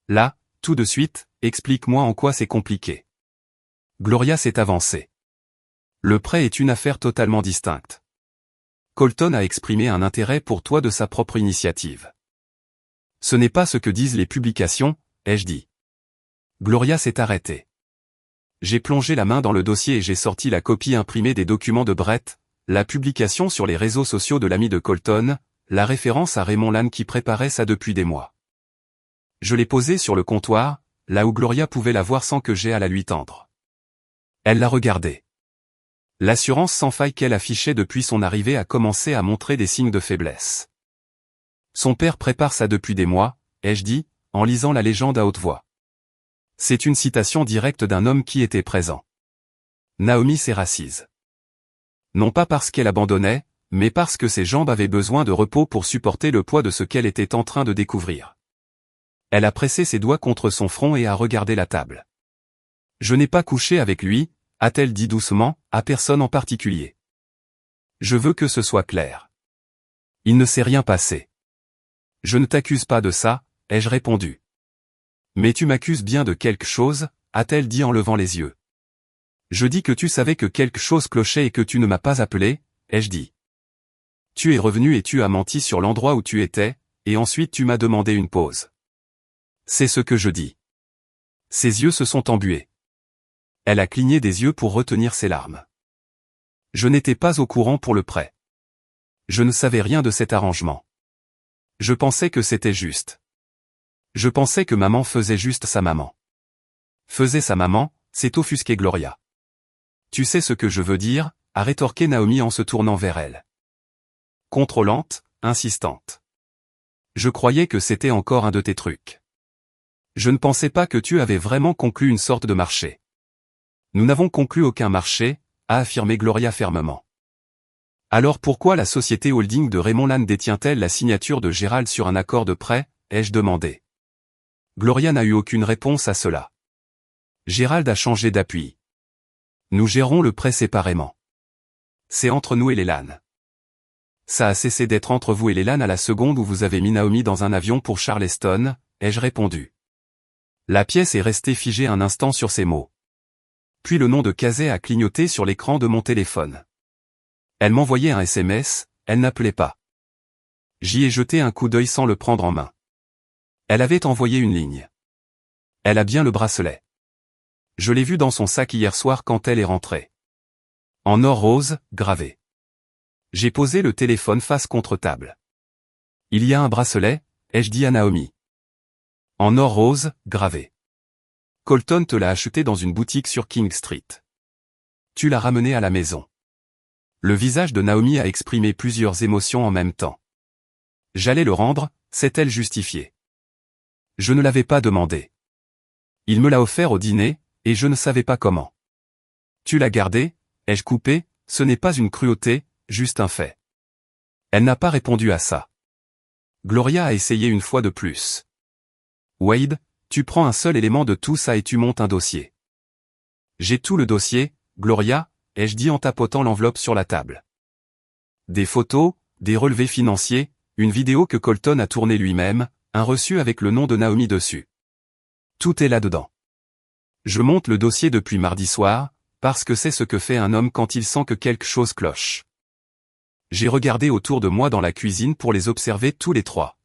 Là, tout de suite, explique-moi en quoi c'est compliqué. Gloria s'est avancée. Le prêt est une affaire totalement distincte. Colton a exprimé un intérêt pour toi de sa propre initiative. Ce n'est pas ce que disent les publications, ai-je dit. Gloria s'est arrêtée. J'ai plongé la main dans le dossier et j'ai sorti la copie imprimée des documents de Brett, la publication sur les réseaux sociaux de l'ami de Colton, la référence à Raymond Lannes qui préparait ça depuis des mois. Je l'ai posée sur le comptoir, là où Gloria pouvait la voir sans que j'aie à la lui tendre. Elle l'a regardée. L'assurance sans faille qu'elle affichait depuis son arrivée a commencé à montrer des signes de faiblesse. Son père prépare ça depuis des mois, ai-je dit, en lisant la légende à haute voix. C'est une citation directe d'un homme qui était présent. Naomi s'est rassise. Non pas parce qu'elle abandonnait, mais parce que ses jambes avaient besoin de repos pour supporter le poids de ce qu'elle était en train de découvrir. Elle a pressé ses doigts contre son front et a regardé la table. Je n'ai pas couché avec lui, a-t-elle dit doucement, à personne en particulier. Je veux que ce soit clair. Il ne s'est rien passé. Je ne t'accuse pas de ça, ai-je répondu. Mais tu m'accuses bien de quelque chose, a-t-elle dit en levant les yeux. Je dis que tu savais que quelque chose clochait et que tu ne m'as pas appelé, ai-je dit. Tu es revenu et tu as menti sur l'endroit où tu étais, et ensuite tu m'as demandé une pause. C'est ce que je dis. Ses yeux se sont embués. Elle a cligné des yeux pour retenir ses larmes. Je n'étais pas au courant pour le prêt. Je ne savais rien de cet arrangement. Je pensais que c'était juste. Je pensais que maman faisait juste sa maman. Faisait sa maman, c'est offusqué Gloria. Tu sais ce que je veux dire, a rétorqué Naomi en se tournant vers elle. Contrôlante, insistante. Je croyais que c'était encore un de tes trucs. Je ne pensais pas que tu avais vraiment conclu une sorte de marché. Nous n'avons conclu aucun marché, a affirmé Gloria fermement. Alors pourquoi la société holding de Raymond Lannes détient-elle la signature de Gérald sur un accord de prêt, ai-je demandé. Gloria n'a eu aucune réponse à cela. Gérald a changé d'appui. Nous gérons le prêt séparément. C'est entre nous et les Lannes. Ça a cessé d'être entre vous et les Lannes à la seconde où vous avez mis Naomi dans un avion pour Charleston, ai-je répondu. La pièce est restée figée un instant sur ces mots. Puis le nom de Cazet a clignoté sur l'écran de mon téléphone. Elle m'envoyait un SMS, elle n'appelait pas. J'y ai jeté un coup d'œil sans le prendre en main. Elle avait envoyé une ligne. Elle a bien le bracelet. Je l'ai vu dans son sac hier soir quand elle est rentrée. En or rose, gravé. J'ai posé le téléphone face contre table. Il y a un bracelet, ai-je dit à Naomi. En or rose, gravé. Colton te l'a acheté dans une boutique sur King Street. Tu l'as ramené à la maison. Le visage de Naomi a exprimé plusieurs émotions en même temps. J'allais le rendre, s'est-elle justifiée. Je ne l'avais pas demandé. Il me l'a offert au dîner, et je ne savais pas comment. Tu l'as gardé, ai-je coupé, ce n'est pas une cruauté, juste un fait. Elle n'a pas répondu à ça. Gloria a essayé une fois de plus. Wade, tu prends un seul élément de tout ça et tu montes un dossier. J'ai tout le dossier, Gloria, ai-je dit en tapotant l'enveloppe sur la table. Des photos, des relevés financiers, une vidéo que Colton a tournée lui-même, un reçu avec le nom de Naomi dessus. Tout est là-dedans. Je monte le dossier depuis mardi soir, parce que c'est ce que fait un homme quand il sent que quelque chose cloche. J'ai regardé autour de moi dans la cuisine pour les observer tous les trois.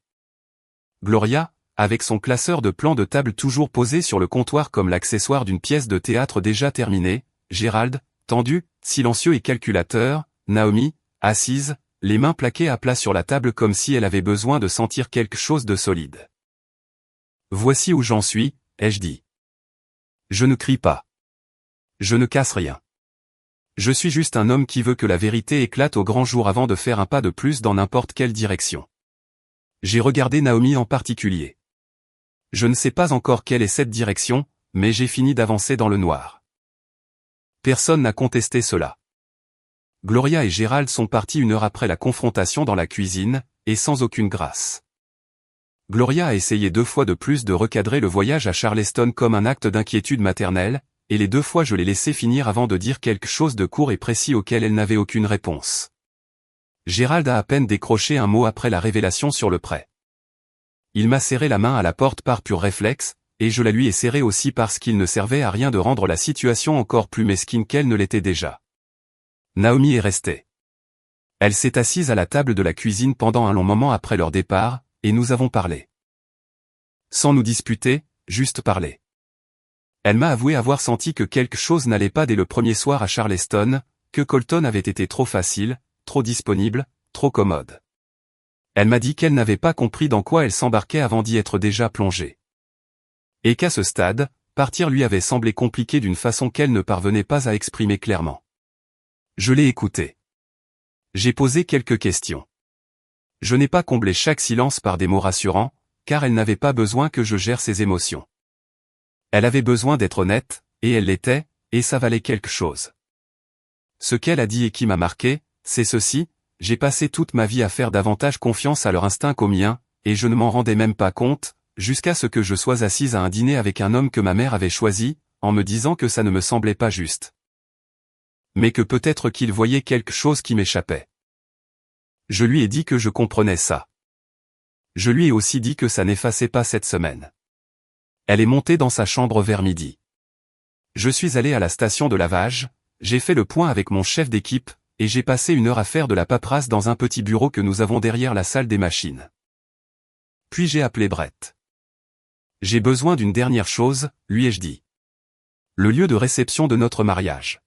Gloria, avec son classeur de plans de table toujours posé sur le comptoir comme l'accessoire d'une pièce de théâtre déjà terminée, Gérald, tendu, silencieux et calculateur, Naomi, assise, les mains plaquées à plat sur la table comme si elle avait besoin de sentir quelque chose de solide. Voici où j'en suis, ai-je dit. Je ne crie pas. Je ne casse rien. Je suis juste un homme qui veut que la vérité éclate au grand jour avant de faire un pas de plus dans n'importe quelle direction. J'ai regardé Naomi en particulier. Je ne sais pas encore quelle est cette direction, mais j'ai fini d'avancer dans le noir. Personne n'a contesté cela. Gloria et Gérald sont partis 1 heure après la confrontation dans la cuisine, et sans aucune grâce. Gloria a essayé 2 fois de plus de recadrer le voyage à Charleston comme un acte d'inquiétude maternelle, et les 2 fois je l'ai laissé finir avant de dire quelque chose de court et précis auquel elle n'avait aucune réponse. Gérald a à peine décroché un mot après la révélation sur le prêt. Il m'a serré la main à la porte par pur réflexe, et je la lui ai serrée aussi parce qu'il ne servait à rien de rendre la situation encore plus mesquine qu'elle ne l'était déjà. Naomi est restée. Elle s'est assise à la table de la cuisine pendant un long moment après leur départ, et nous avons parlé. Sans nous disputer, juste parler. Elle m'a avoué avoir senti que quelque chose n'allait pas dès le premier soir à Charleston, que Colton avait été trop facile, trop disponible, trop commode. Elle m'a dit qu'elle n'avait pas compris dans quoi elle s'embarquait avant d'y être déjà plongée. Et qu'à ce stade, partir lui avait semblé compliqué d'une façon qu'elle ne parvenait pas à exprimer clairement. Je l'ai écoutée. J'ai posé quelques questions. Je n'ai pas comblé chaque silence par des mots rassurants, car elle n'avait pas besoin que je gère ses émotions. Elle avait besoin d'être honnête, et elle l'était, et ça valait quelque chose. Ce qu'elle a dit et qui m'a marqué, c'est ceci: j'ai passé toute ma vie à faire davantage confiance à leur instinct qu'au mien, et je ne m'en rendais même pas compte, jusqu'à ce que je sois assise à un dîner avec un homme que ma mère avait choisi, en me disant que ça ne me semblait pas juste. Mais que peut-être qu'il voyait quelque chose qui m'échappait. Je lui ai dit que je comprenais ça. Je lui ai aussi dit que ça n'effaçait pas cette semaine. Elle est montée dans sa chambre vers midi. Je suis allé à la station de lavage, j'ai fait le point avec mon chef d'équipe, et j'ai passé 1 heure à faire de la paperasse dans un petit bureau que nous avons derrière la salle des machines. Puis j'ai appelé Brett. J'ai besoin d'une dernière chose, lui ai-je dit. Le lieu de réception de notre mariage.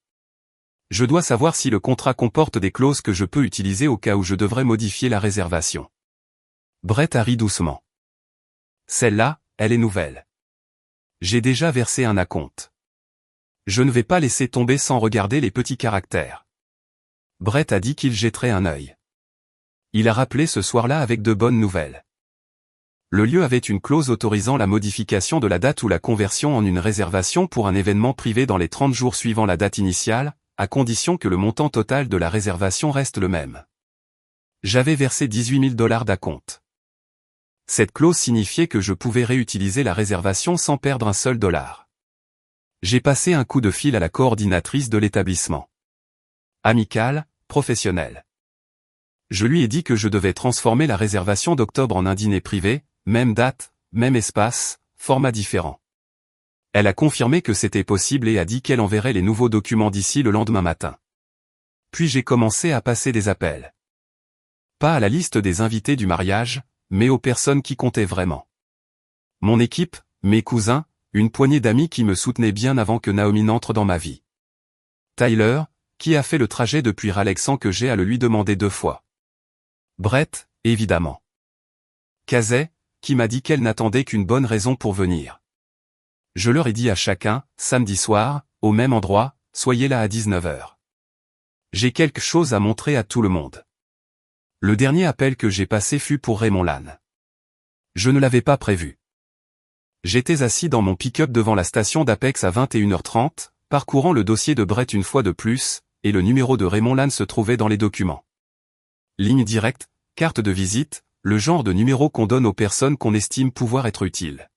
Je dois savoir si le contrat comporte des clauses que je peux utiliser au cas où je devrais modifier la réservation. Brett a ri doucement. Celle-là, elle est nouvelle. J'ai déjà versé un acompte. Je ne vais pas laisser tomber sans regarder les petits caractères. Brett a dit qu'il jetterait un œil. Il a rappelé ce soir-là avec de bonnes nouvelles. Le lieu avait une clause autorisant la modification de la date ou la conversion en une réservation pour un événement privé dans les 30 jours suivant la date initiale, à condition que le montant total de la réservation reste le même. J'avais versé $18 000 d'acompte. Cette clause signifiait que je pouvais réutiliser la réservation sans perdre un seul dollar. J'ai passé un coup de fil à la coordinatrice de l'établissement. Amicale, professionnelle. Je lui ai dit que je devais transformer la réservation d'octobre en un dîner privé, même date, même espace, format différent. Elle a confirmé que c'était possible et a dit qu'elle enverrait les nouveaux documents d'ici le lendemain matin. Puis j'ai commencé à passer des appels. Pas à la liste des invités du mariage, mais aux personnes qui comptaient vraiment. Mon équipe, mes cousins, une poignée d'amis qui me soutenaient bien avant que Naomi n'entre dans ma vie. Tyler, qui a fait le trajet depuis Raleigh sans que j'aie à le lui demander 2 fois. Brett, évidemment. Casey, qui m'a dit qu'elle n'attendait qu'une bonne raison pour venir. Je leur ai dit à chacun, samedi soir, au même endroit, soyez là à 19h. J'ai quelque chose à montrer à tout le monde. Le dernier appel que j'ai passé fut pour Raymond Lannes. Je ne l'avais pas prévu. J'étais assis dans mon pick-up devant la station d'Apex à 21h30, parcourant le dossier de Brett une fois de plus, et le numéro de Raymond Lannes se trouvait dans les documents. Ligne directe, carte de visite, le genre de numéro qu'on donne aux personnes qu'on estime pouvoir être utiles.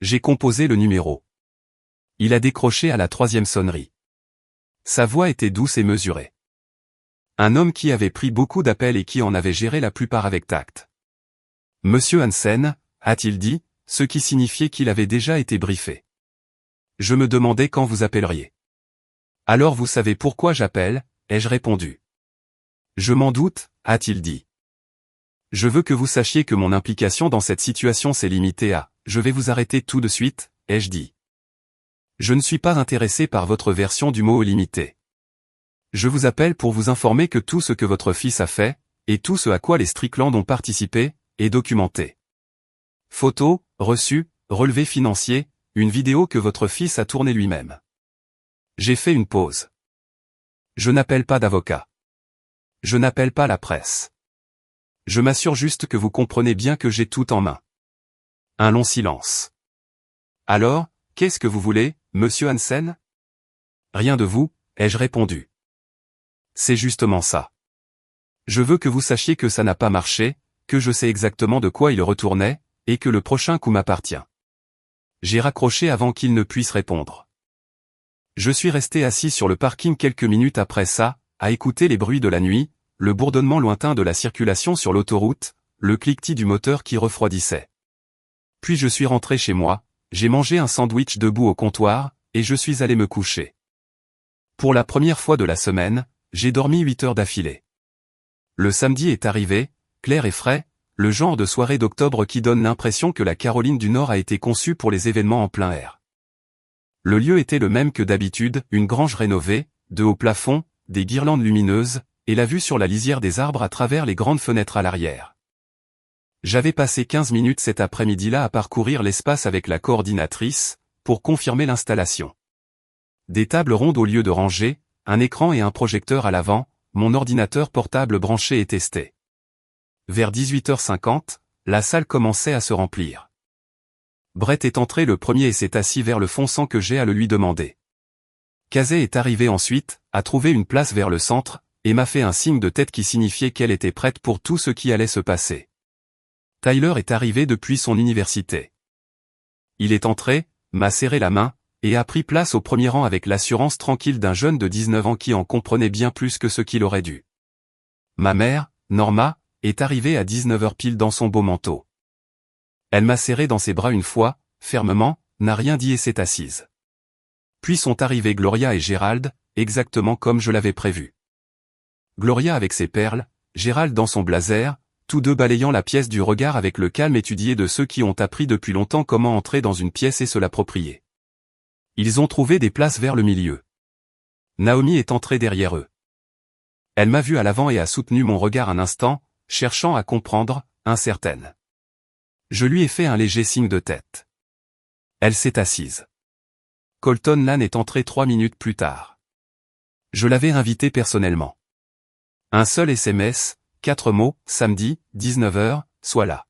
J'ai composé le numéro. Il a décroché à la 3e sonnerie. Sa voix était douce et mesurée. Un homme qui avait pris beaucoup d'appels et qui en avait géré la plupart avec tact. Monsieur Hansen, a-t-il dit, ce qui signifiait qu'il avait déjà été briefé. Je me demandais quand vous appelleriez. Alors vous savez pourquoi j'appelle, ai-je répondu. Je m'en doute, a-t-il dit. Je veux que vous sachiez que mon implication dans cette situation s'est limitée à « je vais vous arrêter tout de suite », ai-je dit. Je ne suis pas intéressé par votre version du mot limité. Je vous appelle pour vous informer que tout ce que votre fils a fait, et tout ce à quoi les Strickland ont participé, est documenté. Photos, reçus, relevés financiers, une vidéo que votre fils a tournée lui-même. J'ai fait une pause. Je n'appelle pas d'avocat. Je n'appelle pas la presse. Je m'assure juste que vous comprenez bien que j'ai tout en main. Un long silence. Alors, qu'est-ce que vous voulez, monsieur Hansen? Rien de vous, ai-je répondu. C'est justement ça. Je veux que vous sachiez que ça n'a pas marché, que je sais exactement de quoi il retournait, et que le prochain coup m'appartient. J'ai raccroché avant qu'il ne puisse répondre. Je suis resté assis sur le parking quelques minutes après ça, à écouter les bruits de la nuit, le bourdonnement lointain de la circulation sur l'autoroute, le cliquetis du moteur qui refroidissait. Puis je suis rentré chez moi, j'ai mangé un sandwich debout au comptoir, et je suis allé me coucher. Pour la première fois de la semaine, j'ai dormi 8 heures d'affilée. Le samedi est arrivé, clair et frais, le genre de soirée d'octobre qui donne l'impression que la Caroline du Nord a été conçue pour les événements en plein air. Le lieu était le même que d'habitude, une grange rénovée, de hauts plafonds, des guirlandes lumineuses, et la vue sur la lisière des arbres à travers les grandes fenêtres à l'arrière. J'avais passé 15 minutes cet après-midi-là à parcourir l'espace avec la coordinatrice, pour confirmer l'installation. Des tables rondes au lieu de rangées, un écran et un projecteur à l'avant, mon ordinateur portable branché et testé. Vers 18h50, la salle commençait à se remplir. Brett est entré le premier et s'est assis vers le fond sans que j'aie à le lui demander. Casey est arrivé ensuite, a trouvé une place vers le centre, et m'a fait un signe de tête qui signifiait qu'elle était prête pour tout ce qui allait se passer. Tyler est arrivé depuis son université. Il est entré, m'a serré la main, et a pris place au premier rang avec l'assurance tranquille d'un jeune de 19 ans qui en comprenait bien plus que ce qu'il aurait dû. Ma mère, Norma, est arrivée à 19h pile dans son beau manteau. Elle m'a serré dans ses bras une fois, fermement, n'a rien dit et s'est assise. Puis sont arrivés Gloria et Gérald, exactement comme je l'avais prévu. Gloria avec ses perles, Gérald dans son blazer, tous deux balayant la pièce du regard avec le calme étudié de ceux qui ont appris depuis longtemps comment entrer dans une pièce et se l'approprier. Ils ont trouvé des places vers le milieu. Naomi est entrée derrière eux. Elle m'a vu à l'avant et a soutenu mon regard un instant, cherchant à comprendre, incertaine. Je lui ai fait un léger signe de tête. Elle s'est assise. Colton Lannes est entré 3 minutes plus tard. Je l'avais invité personnellement. Un seul SMS, 4 mots, samedi, 19h, sois là.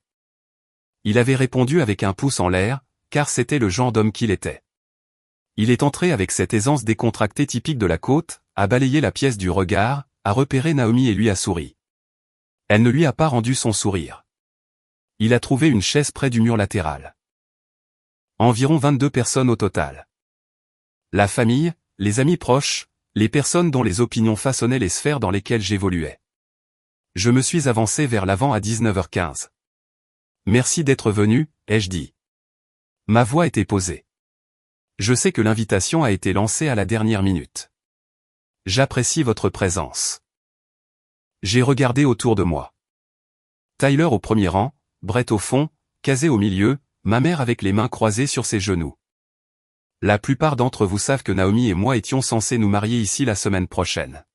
Il avait répondu avec un pouce en l'air, car c'était le genre d'homme qu'il était. Il est entré avec cette aisance décontractée typique de la côte, a balayé la pièce du regard, a repéré Naomi et lui a souri. Elle ne lui a pas rendu son sourire. Il a trouvé une chaise près du mur latéral. Environ 22 personnes au total. La famille, les amis proches, les personnes dont les opinions façonnaient les sphères dans lesquelles j'évoluais. Je me suis avancé vers l'avant à 19h15. Merci d'être venu, ai-je dit. Ma voix était posée. Je sais que l'invitation a été lancée à la dernière minute. J'apprécie votre présence. J'ai regardé autour de moi. Tyler au premier rang, Brett au fond, Casey au milieu, ma mère avec les mains croisées sur ses genoux. La plupart d'entre vous savent que Naomi et moi étions censés nous marier ici la semaine prochaine.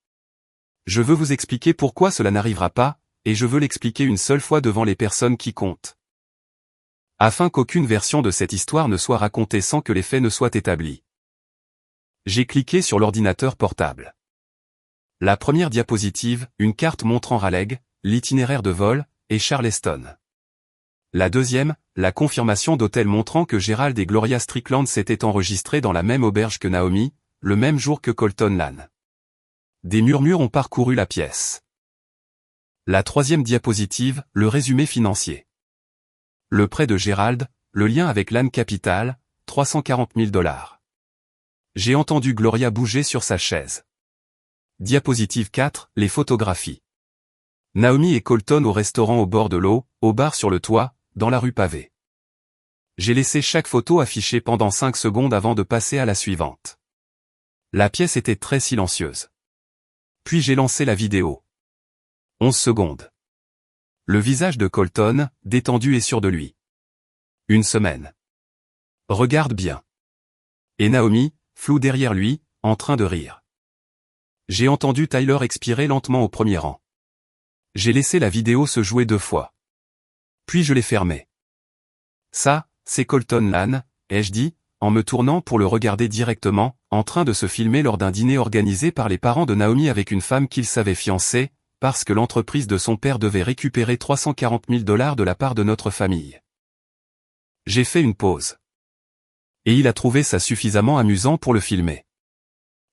Je veux vous expliquer pourquoi cela n'arrivera pas, et je veux l'expliquer une seule fois devant les personnes qui comptent. Afin qu'aucune version de cette histoire ne soit racontée sans que les faits ne soient établis. J'ai cliqué sur l'ordinateur portable. La première diapositive, une carte montrant Raleigh, l'itinéraire de vol, et Charleston. La deuxième, la confirmation d'hôtel montrant que Gerald et Gloria Strickland s'étaient enregistrés dans la même auberge que Naomi, le même jour que Colton Lann. Des murmures ont parcouru la pièce. La troisième diapositive, le résumé financier. Le prêt de Gerald, le lien avec Lann Capital, 340 000 $. J'ai entendu Gloria bouger sur sa chaise. Diapositive 4, les photographies. Naomi et Colton au restaurant au bord de l'eau, au bar sur le toit, dans la rue pavée. J'ai laissé chaque photo affichée pendant 5 secondes avant de passer à la suivante. La pièce était très silencieuse. Puis j'ai lancé la vidéo. 11 secondes. Le visage de Colton, détendu et sûr de lui. 1 semaine. Regarde bien. Et Naomi, floue derrière lui, en train de rire. J'ai entendu Tyler expirer lentement au premier rang. J'ai laissé la vidéo se jouer 2 fois. Puis je l'ai fermée. Ça, c'est Colton Lann, ai-je dit, en me tournant pour le regarder directement, en train de se filmer lors d'un dîner organisé par les parents de Naomi avec une femme qu'il savait fiancée, parce que l'entreprise de son père devait récupérer 340 000 $ de la part de notre famille. J'ai fait une pause. Et il a trouvé ça suffisamment amusant pour le filmer.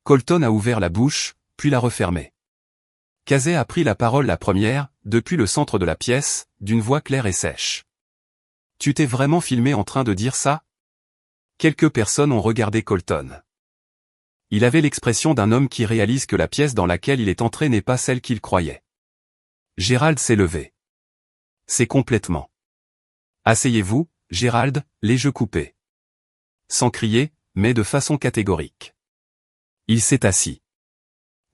Colton a ouvert la bouche, puis l'a refermée. Casey a pris la parole la première, depuis le centre de la pièce, d'une voix claire et sèche. « Tu t'es vraiment filmé en train de dire ça ?» Quelques personnes ont regardé Colton. Il avait l'expression d'un homme qui réalise que la pièce dans laquelle il est entré n'est pas celle qu'il croyait. Gerald s'est levé. C'est complètement. Asseyez-vous, Gerald, les yeux coupés. Sans crier, mais de façon catégorique. Il s'est assis.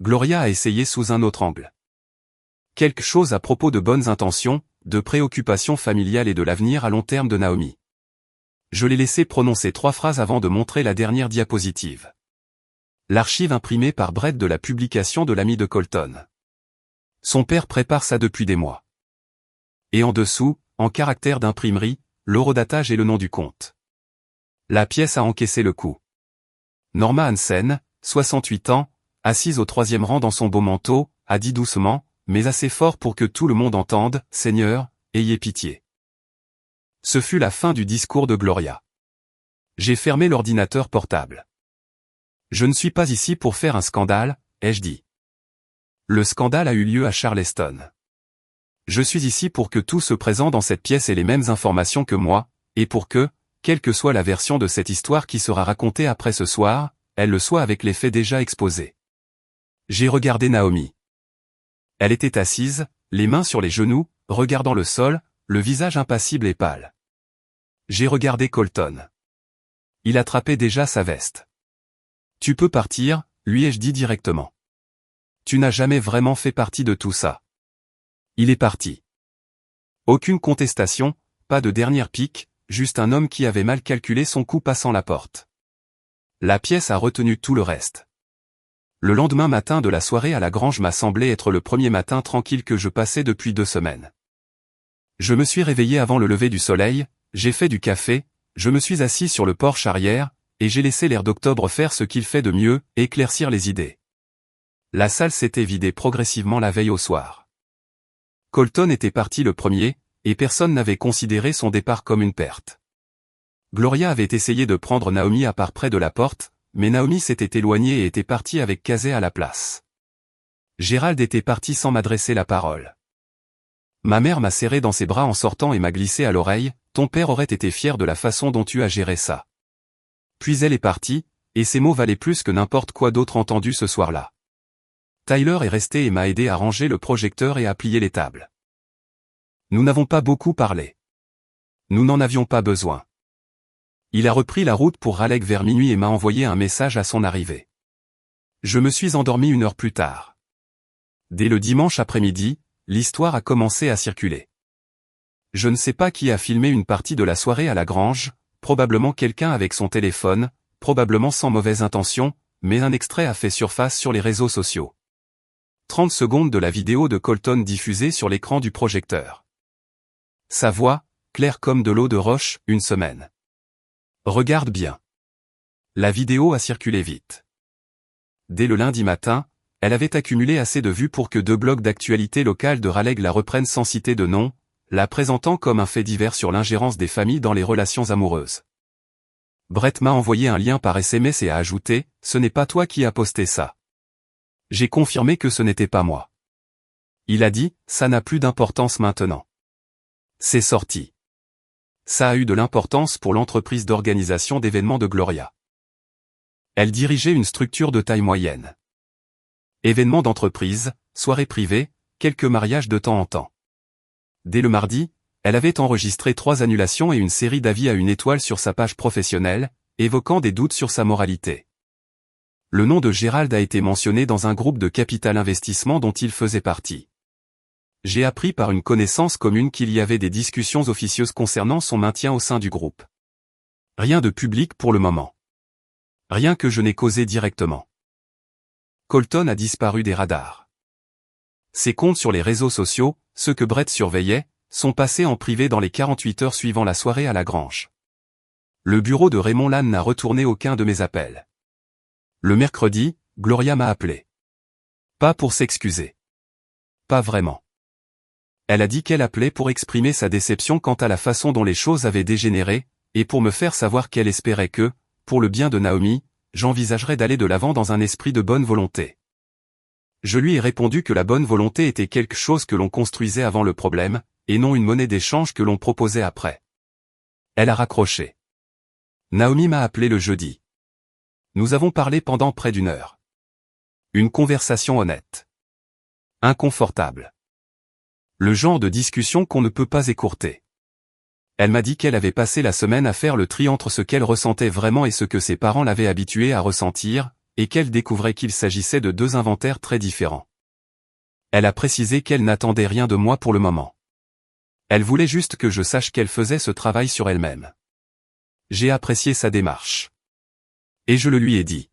Gloria a essayé sous un autre angle. Quelque chose à propos de bonnes intentions, de préoccupations familiales et de l'avenir à long terme de Naomi. Je l'ai laissé prononcer 3 phrases avant de montrer la dernière diapositive. L'archive imprimée par Brett de la publication de l'ami de Colton. Son père prépare ça depuis des mois. Et en dessous, en caractère d'imprimerie, l'horodatage et le nom du compte. La pièce a encaissé le coup. Norma Hansen, 68 ans, assise au 3e rang dans son beau manteau, a dit doucement, mais assez fort pour que tout le monde entende, « Seigneur, ayez pitié. » Ce fut la fin du discours de Gloria. J'ai fermé l'ordinateur portable. Je ne suis pas ici pour faire un scandale, ai-je dit. Le scandale a eu lieu à Charleston. Je suis ici pour que tous ceux présents dans cette pièce aient les mêmes informations que moi, et pour que, quelle que soit la version de cette histoire qui sera racontée après ce soir, elle le soit avec les faits déjà exposés. J'ai regardé Naomi. Elle était assise, les mains sur les genoux, regardant le sol, le visage impassible et pâle. J'ai regardé Colton. Il attrapait déjà sa veste. « Tu peux partir », lui ai-je dit directement. « Tu n'as jamais vraiment fait partie de tout ça. » Il est parti. Aucune contestation, pas de dernière pique, juste un homme qui avait mal calculé son coup passant la porte. La pièce a retenu tout le reste. Le lendemain matin de la soirée à la grange m'a semblé être le premier matin tranquille que je passais depuis 2 semaines. Je me suis réveillé avant le lever du soleil, j'ai fait du café, je me suis assis sur le porche arrière, et j'ai laissé l'air d'octobre faire ce qu'il fait de mieux, éclaircir les idées. La salle s'était vidée progressivement la veille au soir. Colton était parti le premier, et personne n'avait considéré son départ comme une perte. Gloria avait essayé de prendre Naomi à part près de la porte, mais Naomi s'était éloignée et était partie avec Casey à la place. Gerald était parti sans m'adresser la parole. Ma mère m'a serré dans ses bras en sortant et m'a glissé à l'oreille, « Ton père aurait été fier de la façon dont tu as géré ça. » Puis elle est partie, et ces mots valaient plus que n'importe quoi d'autre entendu ce soir-là. Tyler est resté et m'a aidé à ranger le projecteur et à plier les tables. Nous n'avons pas beaucoup parlé. Nous n'en avions pas besoin. Il a repris la route pour Raleigh vers minuit et m'a envoyé un message à son arrivée. Je me suis endormi 1 heure plus tard. Dès le dimanche après-midi, l'histoire a commencé à circuler. Je ne sais pas qui a filmé une partie de la soirée à la grange, probablement quelqu'un avec son téléphone, probablement sans mauvaise intention, mais un extrait a fait surface sur les réseaux sociaux. 30 secondes de la vidéo de Colton diffusée sur l'écran du projecteur. Sa voix, claire comme de l'eau de roche, une semaine. Regarde bien. La vidéo a circulé vite. Dès le lundi matin, elle avait accumulé assez de vues pour que 2 blogs d'actualité locale de Raleigh la reprennent sans citer de nom, la présentant comme un fait divers sur l'ingérence des familles dans les relations amoureuses. Brett m'a envoyé un lien par SMS et a ajouté « Ce n'est pas toi qui as posté ça ». J'ai confirmé que ce n'était pas moi. Il a dit « Ça n'a plus d'importance maintenant ». C'est sorti. Ça a eu de l'importance pour l'entreprise d'organisation d'événements de Gloria. Elle dirigeait une structure de taille moyenne. Événements d'entreprise, soirées privées, quelques mariages de temps en temps. Dès le mardi, elle avait enregistré 3 annulations et une série d'avis à 1 étoile sur sa page professionnelle, évoquant des doutes sur sa moralité. Le nom de Gérald a été mentionné dans un groupe de capital investissement dont il faisait partie. J'ai appris par une connaissance commune qu'il y avait des discussions officieuses concernant son maintien au sein du groupe. Rien de public pour le moment. Rien que je n'ai causé directement. Colton a disparu des radars. Ses comptes sur les réseaux sociaux, ceux que Brett surveillait, sont passés en privé dans les 48 heures suivant la soirée à la grange. Le bureau de Raymond Lannes n'a retourné aucun de mes appels. Le mercredi, Gloria m'a appelé. Pas pour s'excuser. Pas vraiment. Elle a dit qu'elle appelait pour exprimer sa déception quant à la façon dont les choses avaient dégénéré, et pour me faire savoir qu'elle espérait que, pour le bien de Naomi, j'envisagerais d'aller de l'avant dans un esprit de bonne volonté. Je lui ai répondu que la bonne volonté était quelque chose que l'on construisait avant le problème, et non une monnaie d'échange que l'on proposait après. Elle a raccroché. Naomi m'a appelé le jeudi. Nous avons parlé pendant près d'1 heure. Une conversation honnête. Inconfortable. Le genre de discussion qu'on ne peut pas écourter. Elle m'a dit qu'elle avait passé la semaine à faire le tri entre ce qu'elle ressentait vraiment et ce que ses parents l'avaient habituée à ressentir, et qu'elle découvrait qu'il s'agissait de 2 inventaires très différents. Elle a précisé qu'elle n'attendait rien de moi pour le moment. Elle voulait juste que je sache qu'elle faisait ce travail sur elle-même. J'ai apprécié sa démarche. Et je le lui ai dit.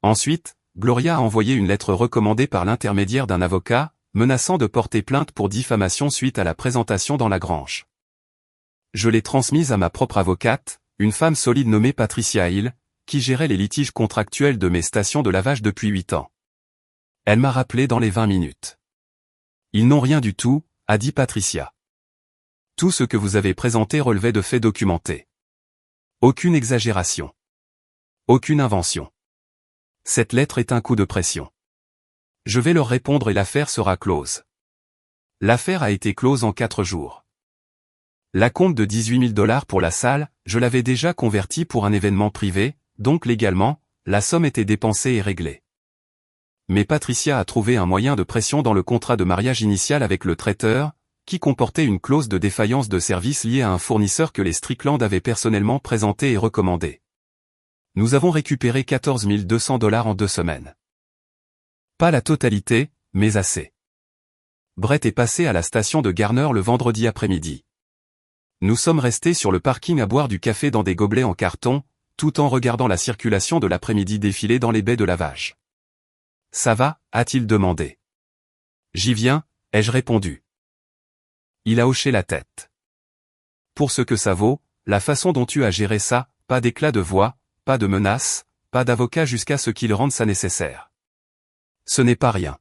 Ensuite, Gloria a envoyé une lettre recommandée par l'intermédiaire d'un avocat, menaçant de porter plainte pour diffamation suite à la présentation dans la grange. Je l'ai transmise à ma propre avocate, une femme solide nommée Patricia Hill, qui gérait les litiges contractuels de mes stations de lavage depuis 8 ans. Elle m'a rappelé dans les 20 minutes. Ils n'ont rien du tout, a dit Patricia. Tout ce que vous avez présenté relevait de faits documentés. Aucune exagération. Aucune invention. Cette lettre est un coup de pression. Je vais leur répondre et l'affaire sera close. L'affaire a été close en 4 jours. L'acompte de $18 000 pour la salle, je l'avais déjà converti pour un événement privé, donc légalement, la somme était dépensée et réglée. Mais Patricia a trouvé un moyen de pression dans le contrat de mariage initial avec le traiteur, qui comportait une clause de défaillance de service liée à un fournisseur que les Strickland avaient personnellement présenté et recommandé. Nous avons récupéré $14 200 en 2 semaines. Pas la totalité, mais assez. Brett est passé à la station de Garner le vendredi après-midi. Nous sommes restés sur le parking à boire du café dans des gobelets en carton, tout en regardant la circulation de l'après-midi défiler dans les baies de lavage. « Ça va ?» a-t-il demandé. « J'y viens » ai-je répondu. Il a hoché la tête. Pour ce que ça vaut, la façon dont tu as géré ça, pas d'éclat de voix, pas de menaces, pas d'avocat jusqu'à ce qu'il rende ça nécessaire. Ce n'est pas rien.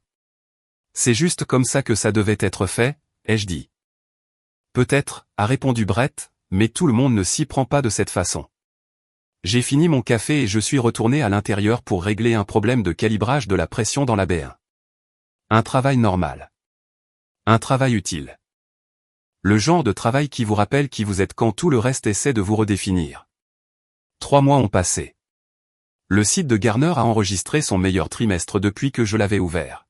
C'est juste comme ça que ça devait être fait, ai-je dit. Peut-être, a répondu Brett, mais tout le monde ne s'y prend pas de cette façon. J'ai fini mon café et je suis retourné à l'intérieur pour régler un problème de calibrage de la pression dans la baie. Un travail normal. Un travail utile. Le genre de travail qui vous rappelle qui vous êtes quand tout le reste essaie de vous redéfinir. 3 mois ont passé. Le site de Garner a enregistré son meilleur trimestre depuis que je l'avais ouvert.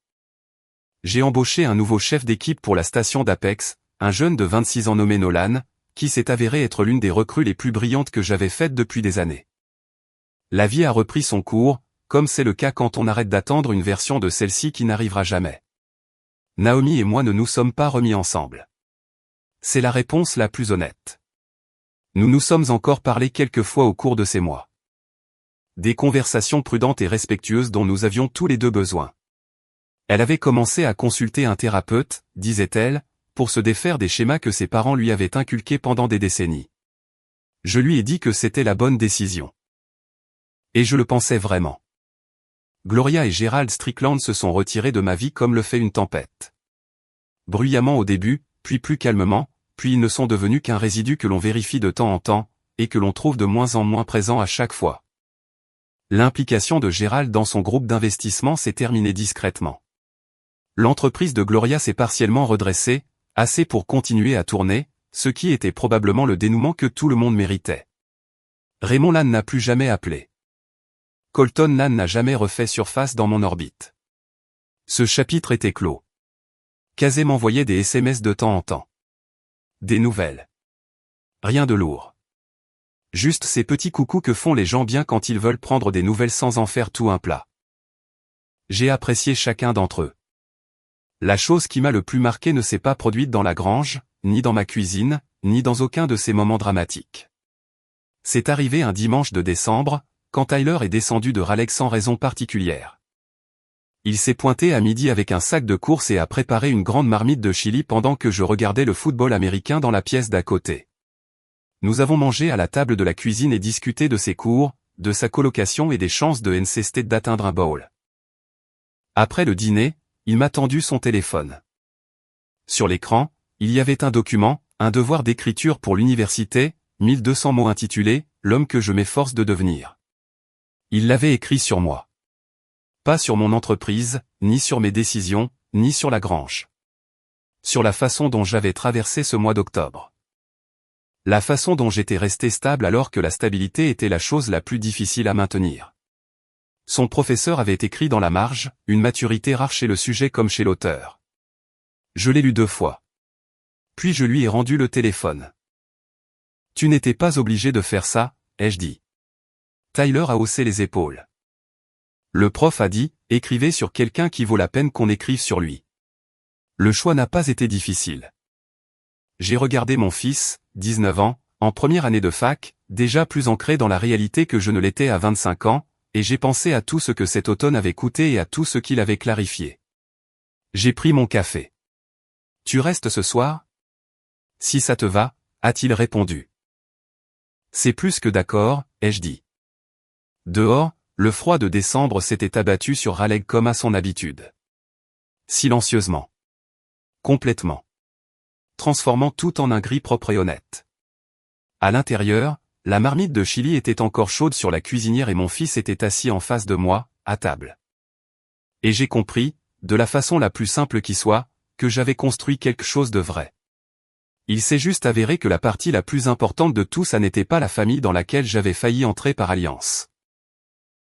J'ai embauché un nouveau chef d'équipe pour la station d'Apex, un jeune de 26 ans nommé Nolan, qui s'est avéré être l'une des recrues les plus brillantes que j'avais faites depuis des années. La vie a repris son cours, comme c'est le cas quand on arrête d'attendre une version de celle-ci qui n'arrivera jamais. Naomi et moi ne nous sommes pas remis ensemble. C'est la réponse la plus honnête. Nous nous sommes encore parlé quelques fois au cours de ces mois. Des conversations prudentes et respectueuses dont nous avions tous les deux besoin. Elle avait commencé à consulter un thérapeute, disait-elle, pour se défaire des schémas que ses parents lui avaient inculqués pendant des décennies. Je lui ai dit que c'était la bonne décision. Et je le pensais vraiment. Gloria et Gerald Strickland se sont retirés de ma vie comme le fait une tempête. Bruyamment au début, puis plus calmement, puis ils ne sont devenus qu'un résidu que l'on vérifie de temps en temps, et que l'on trouve de moins en moins présent à chaque fois. L'implication de Gerald dans son groupe d'investissement s'est terminée discrètement. L'entreprise de Gloria s'est partiellement redressée, assez pour continuer à tourner, ce qui était probablement le dénouement que tout le monde méritait. Raymond Lann n'a plus jamais appelé. Colton Lann n'a jamais refait surface dans mon orbite. Ce chapitre était clos. Casey m'envoyait des SMS de temps en temps. Des nouvelles. Rien de lourd. Juste ces petits coucous que font les gens bien quand ils veulent prendre des nouvelles sans en faire tout un plat. J'ai apprécié chacun d'entre eux. La chose qui m'a le plus marqué ne s'est pas produite dans la grange, ni dans ma cuisine, ni dans aucun de ces moments dramatiques. C'est arrivé un dimanche de décembre, quand Tyler est descendu de Raleigh sans raison particulière. Il s'est pointé à midi avec un sac de courses et a préparé une grande marmite de chili pendant que je regardais le football américain dans la pièce d'à côté. Nous avons mangé à la table de la cuisine et discuté de ses cours, de sa colocation et des chances de NC State d'atteindre un bowl. Après le dîner, il m'a tendu son téléphone. Sur l'écran, il y avait un document, un devoir d'écriture pour l'université, 1200 mots intitulé « L'homme que je m'efforce de devenir ». Il l'avait écrit sur moi. Pas sur mon entreprise, ni sur mes décisions, ni sur la grange. Sur la façon dont j'avais traversé ce mois d'octobre. La façon dont j'étais resté stable alors que la stabilité était la chose la plus difficile à maintenir. Son professeur avait écrit dans la marge, une maturité rare chez le sujet comme chez l'auteur. Je l'ai lu 2 fois. Puis je lui ai rendu le téléphone. Tu n'étais pas obligé de faire ça, ai-je dit. Tyler a haussé les épaules. Le prof a dit, écrivez sur quelqu'un qui vaut la peine qu'on écrive sur lui. Le choix n'a pas été difficile. J'ai regardé mon fils, 19 ans, en première année de fac, déjà plus ancré dans la réalité que je ne l'étais à 25 ans, et j'ai pensé à tout ce que cet automne avait coûté et à tout ce qu'il avait clarifié. J'ai pris mon café. Tu restes ce soir? Si ça te va, a-t-il répondu. C'est plus que d'accord, ai-je dit. Dehors, le froid de décembre s'était abattu sur Raleigh comme à son habitude. Silencieusement. Complètement. Transformant tout en un gris propre et honnête. À l'intérieur, la marmite de chili était encore chaude sur la cuisinière et mon fils était assis en face de moi, à table. Et j'ai compris, de la façon la plus simple qui soit, que j'avais construit quelque chose de vrai. Il s'est juste avéré que la partie la plus importante de tout ça n'était pas la famille dans laquelle j'avais failli entrer par alliance.